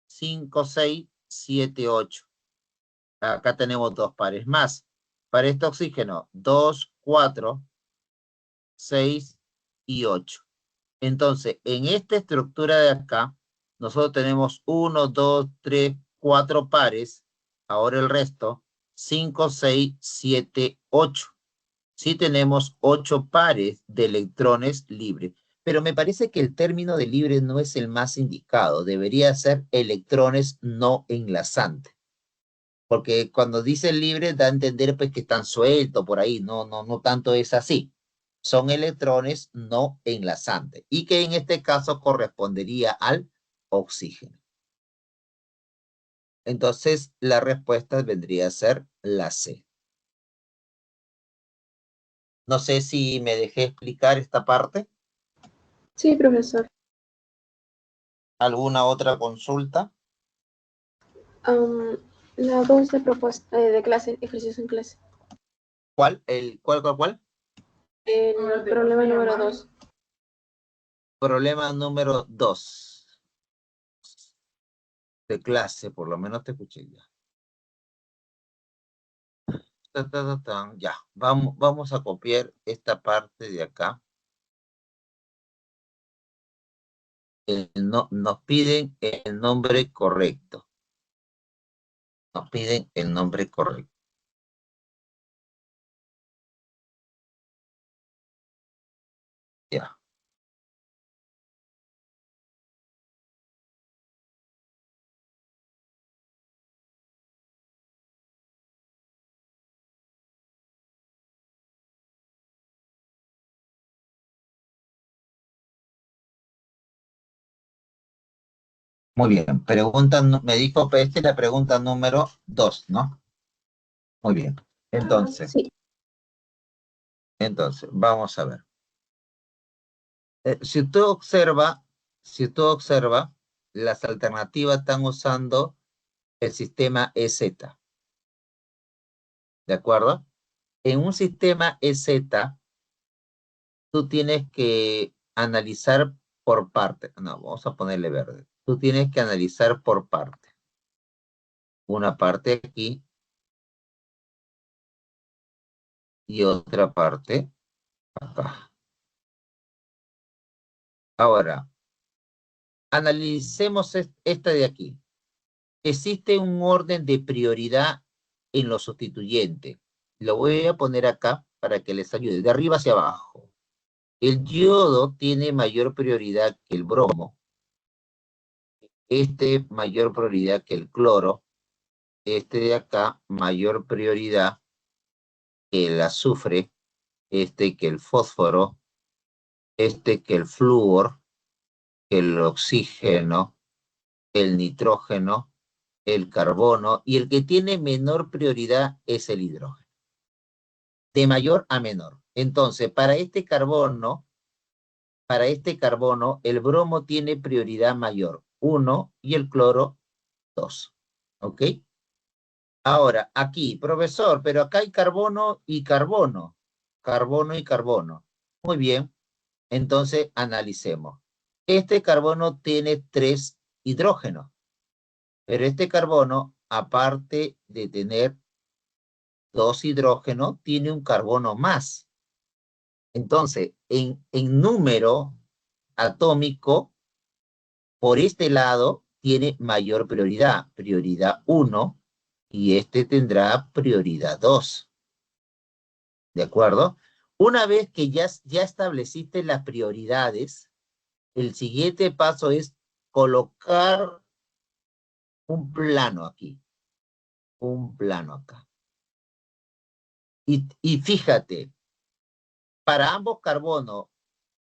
Speaker 1: 5, 6, 7, 8. Acá tenemos 2 pares más. Para este oxígeno, 2, 4, 6 y 8. Entonces, en esta estructura de acá, nosotros tenemos 1, 2, 3, 4 pares. Ahora el resto, 5, 6, 7, 8. Sí tenemos 8 pares de electrones libres. Pero me parece que el término de libre no es el más indicado. Debería ser electrones no enlazantes. Porque cuando dice libre da a entender pues, que están sueltos por ahí. No tanto es así. Son electrones no enlazantes. Y que en este caso correspondería al oxígeno. Entonces, la respuesta vendría a ser la C. No sé si me dejé explicar esta parte.
Speaker 3: Sí, profesor.
Speaker 1: ¿Alguna otra consulta?
Speaker 3: La 2 de propuesta de clase, ejercicios en clase.
Speaker 1: ¿Cuál? ¿Cuál?
Speaker 3: El problema número 2.
Speaker 1: Problema número 2 de clase, por lo menos te escuché ya. Ya, vamos a copiar esta parte de acá. Nos piden el nombre correcto. Nos piden el nombre correcto. Ya. Muy bien. Me dijo que esta es la pregunta número 2, ¿no? Muy bien. Entonces,
Speaker 3: Sí.
Speaker 1: Vamos a ver. Si usted observa, las alternativas están usando el sistema EZ. ¿De acuerdo? En un sistema EZ, tú tienes que analizar por parte. No, vamos a ponerle verde. Tú tienes que analizar por parte. Una parte aquí y otra parte acá. Ahora, analicemos esta de aquí. Existe un orden de prioridad en los sustituyentes. Lo voy a poner acá para que les ayude, de arriba hacia abajo. El yodo tiene mayor prioridad que el bromo. Este mayor prioridad que el cloro. Este de acá mayor prioridad que el azufre. Este que el fósforo. Este que el flúor. El oxígeno. El nitrógeno. El carbono. Y el que tiene menor prioridad es el hidrógeno. De mayor a menor. Entonces, para este carbono, el bromo tiene prioridad mayor, 1, y el cloro, 2. ¿Ok? Ahora, aquí, profesor, pero acá hay carbono y carbono. Carbono y carbono. Muy bien. Entonces, analicemos. Este carbono tiene 3 hidrógenos. Pero este carbono, aparte de tener 2 hidrógenos, tiene un carbono más. Entonces, en número atómico, por este lado, tiene mayor prioridad, prioridad 1, y este tendrá prioridad 2. ¿De acuerdo? Una vez que ya estableciste las prioridades, el siguiente paso es colocar un plano aquí, un plano acá. Y fíjate, para ambos carbonos,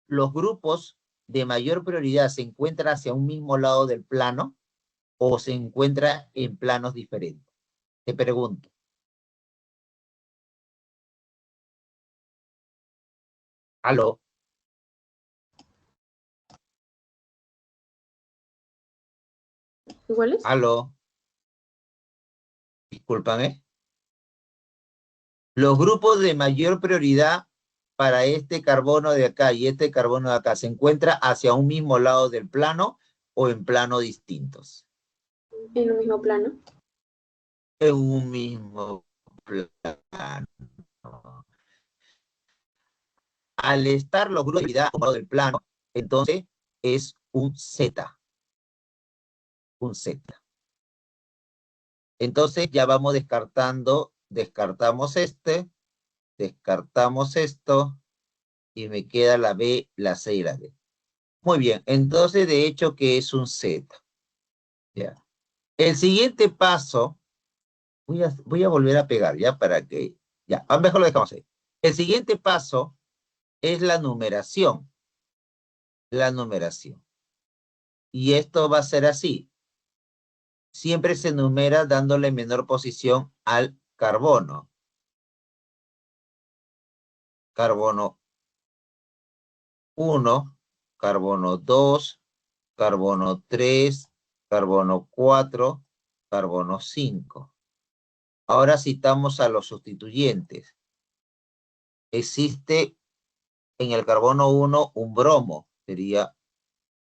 Speaker 1: los grupos de mayor prioridad se encuentran hacia un mismo lado del plano o se encuentran en planos diferentes. Te pregunto. ¿Aló?
Speaker 3: ¿Iguales?
Speaker 1: ¿Aló? Discúlpame. Los grupos de mayor prioridad para este carbono de acá y este carbono de acá, ¿se encuentra hacia un mismo lado del plano o en planos distintos?
Speaker 3: En un mismo plano.
Speaker 1: En un mismo plano. Al estar los grupos de prioridad a un lado del plano, entonces es un Z. Un Z. Entonces ya vamos descartando, descartamos descartamos esto, y me queda la B, la C y la D. Muy bien, entonces de hecho que es un Z. Ya. El siguiente paso, voy a volver a pegar, ¿ya? Para que, ya, mejor lo dejamos ahí. El siguiente paso es la numeración. La numeración. Y esto va a ser así. Siempre se numera dándole menor posición al carbono. Carbono 1, carbono 2, carbono 3, carbono 4, carbono 5. Ahora citamos a los sustituyentes. Existe en el carbono 1 un bromo, sería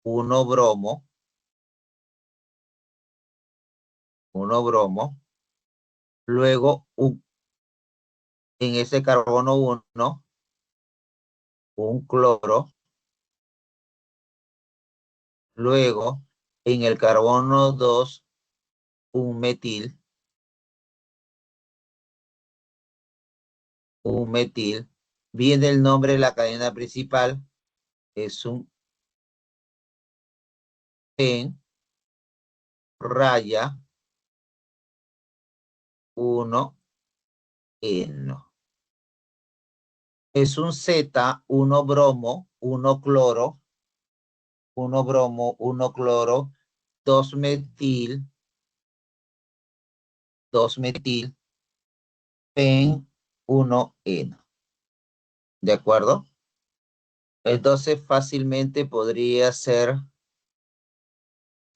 Speaker 1: 1 bromo, 1 bromo, luego en ese carbono 1 un cloro, luego en el carbono 2 un metil, viene el nombre de la cadena principal, es un pen, raya, 1, eno. Es un Z, 1 bromo, 1 cloro, 1 bromo, 1 cloro, 2 metil, pen, 1 eno. ¿De acuerdo? Entonces fácilmente podría ser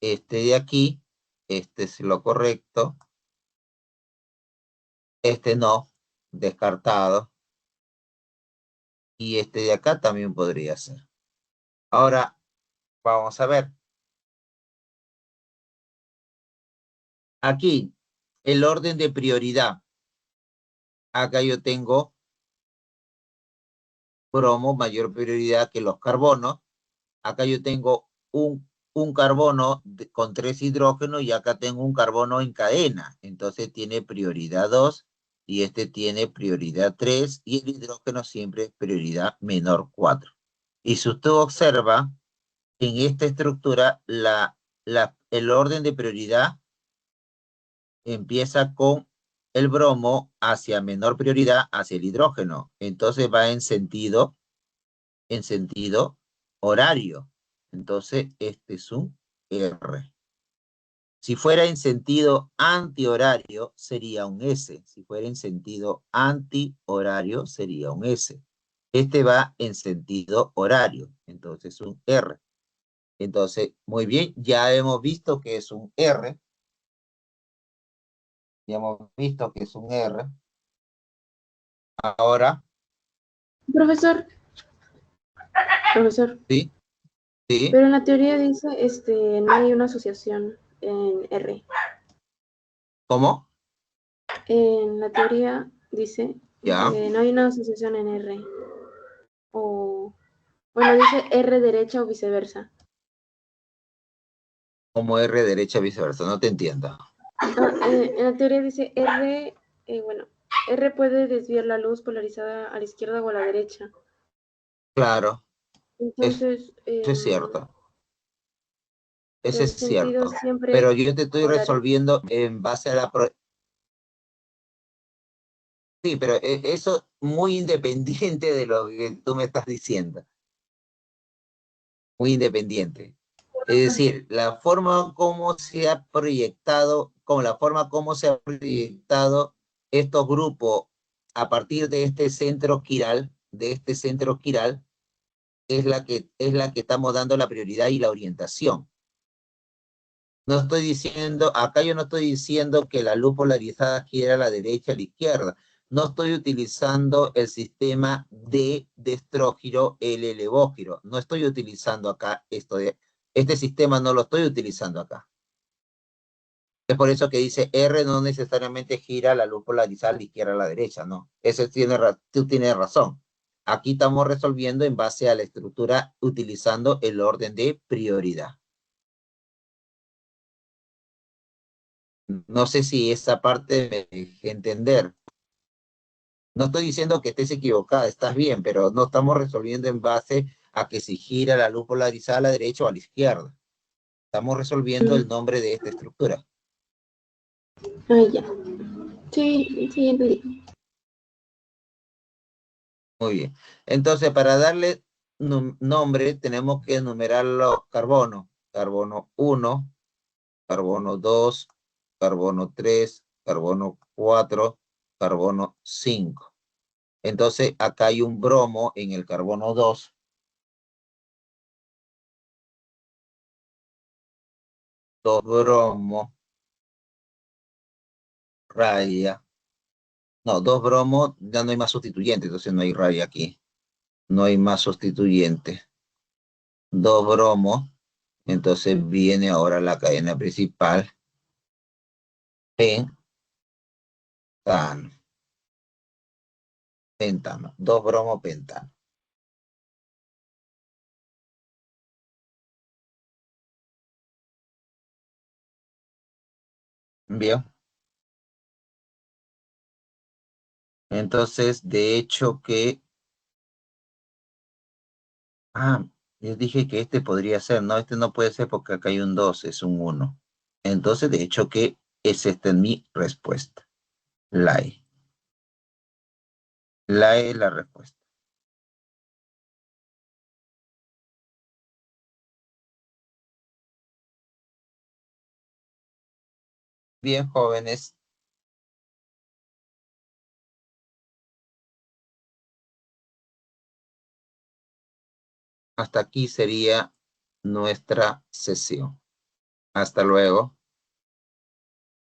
Speaker 1: este de aquí, este es lo correcto, este no, descartado, y este de acá también podría ser. Ahora, vamos a ver. Aquí, el orden de prioridad. Acá yo tengo bromo, mayor prioridad que los carbonos. Acá yo tengo un carbono con 3 hidrógenos y acá tengo un carbono en cadena. Entonces tiene prioridad 2 y este tiene prioridad 3 y el hidrógeno siempre es prioridad menor 4. Y si usted observa, en esta estructura el orden de prioridad empieza con el bromo hacia menor prioridad hacia el hidrógeno. Entonces va en sentido horario. Entonces, este es un R. Si fuera en sentido antihorario, sería un S. Si fuera en sentido antihorario, sería un S. Este va en sentido horario, entonces un R. Entonces, muy bien, ya hemos visto que es un R. Ya hemos visto que es un R. Ahora,
Speaker 3: Profesor,
Speaker 1: sí, sí,
Speaker 3: pero en la teoría dice, no hay una asociación en R.
Speaker 1: ¿cómo?
Speaker 3: En la teoría dice,
Speaker 1: Ya,
Speaker 3: no hay una asociación en R. O, bueno, dice R derecha o viceversa.
Speaker 1: como R derecha, viceversa, no te entiendo.
Speaker 3: En la teoría dice R, bueno, R puede desviar la luz polarizada a la izquierda o a la derecha.
Speaker 1: Claro, eso
Speaker 3: Entonces,
Speaker 1: es cierto. Eso
Speaker 3: el
Speaker 1: es
Speaker 3: sentido
Speaker 1: cierto.
Speaker 3: siempre
Speaker 1: Pero
Speaker 3: es
Speaker 1: yo te estoy
Speaker 3: horario.
Speaker 1: resolviendo en base a la Sí, pero eso muy independiente de lo que tú me estás diciendo, muy independiente. Es decir, la forma como se ha proyectado, como la forma como se ha proyectado estos grupos a partir de este centro quiral, es la que estamos dando la prioridad y la orientación. No estoy diciendo, acá yo no estoy diciendo que la luz polarizada quiera a la derecha o a la izquierda. No estoy utilizando el sistema de estrógiro, el levógiro. No estoy utilizando acá este sistema no lo estoy utilizando acá. Es por eso que dice R no necesariamente gira la luz polarizada a la izquierda o a la derecha, no. Tú tienes razón. Aquí estamos resolviendo en base a la estructura utilizando el orden de prioridad. No sé si esa parte me dejé entender. No estoy diciendo que estés equivocada, estás bien, pero no estamos resolviendo en base a que si gira la luz polarizada a la derecha o a la izquierda. Estamos resolviendo el nombre de esta estructura.
Speaker 3: Ah, ya. Sí, sí, entendí.
Speaker 1: Muy bien. Entonces, para darle nombre, tenemos que enumerar los carbonos. Carbono 1, carbono 2, carbono 3, carbono 4, carbono 5. Entonces, acá hay un bromo en el carbono 2, dos bromos, raya. No, dos bromos, ya no hay más sustituyentes, entonces no hay raya aquí. No hay más sustituyentes. Dos bromos, entonces viene ahora la cadena principal. Pentano, pentano, dos bromos, pentano. Bien. Entonces, de hecho que... Ah, yo dije que este podría ser. No, este no puede ser porque acá hay un 2, es un 1. Entonces, de hecho que es esta en mi respuesta. La E. La E es la respuesta. Bien, jóvenes. Hasta aquí sería nuestra sesión. Hasta luego.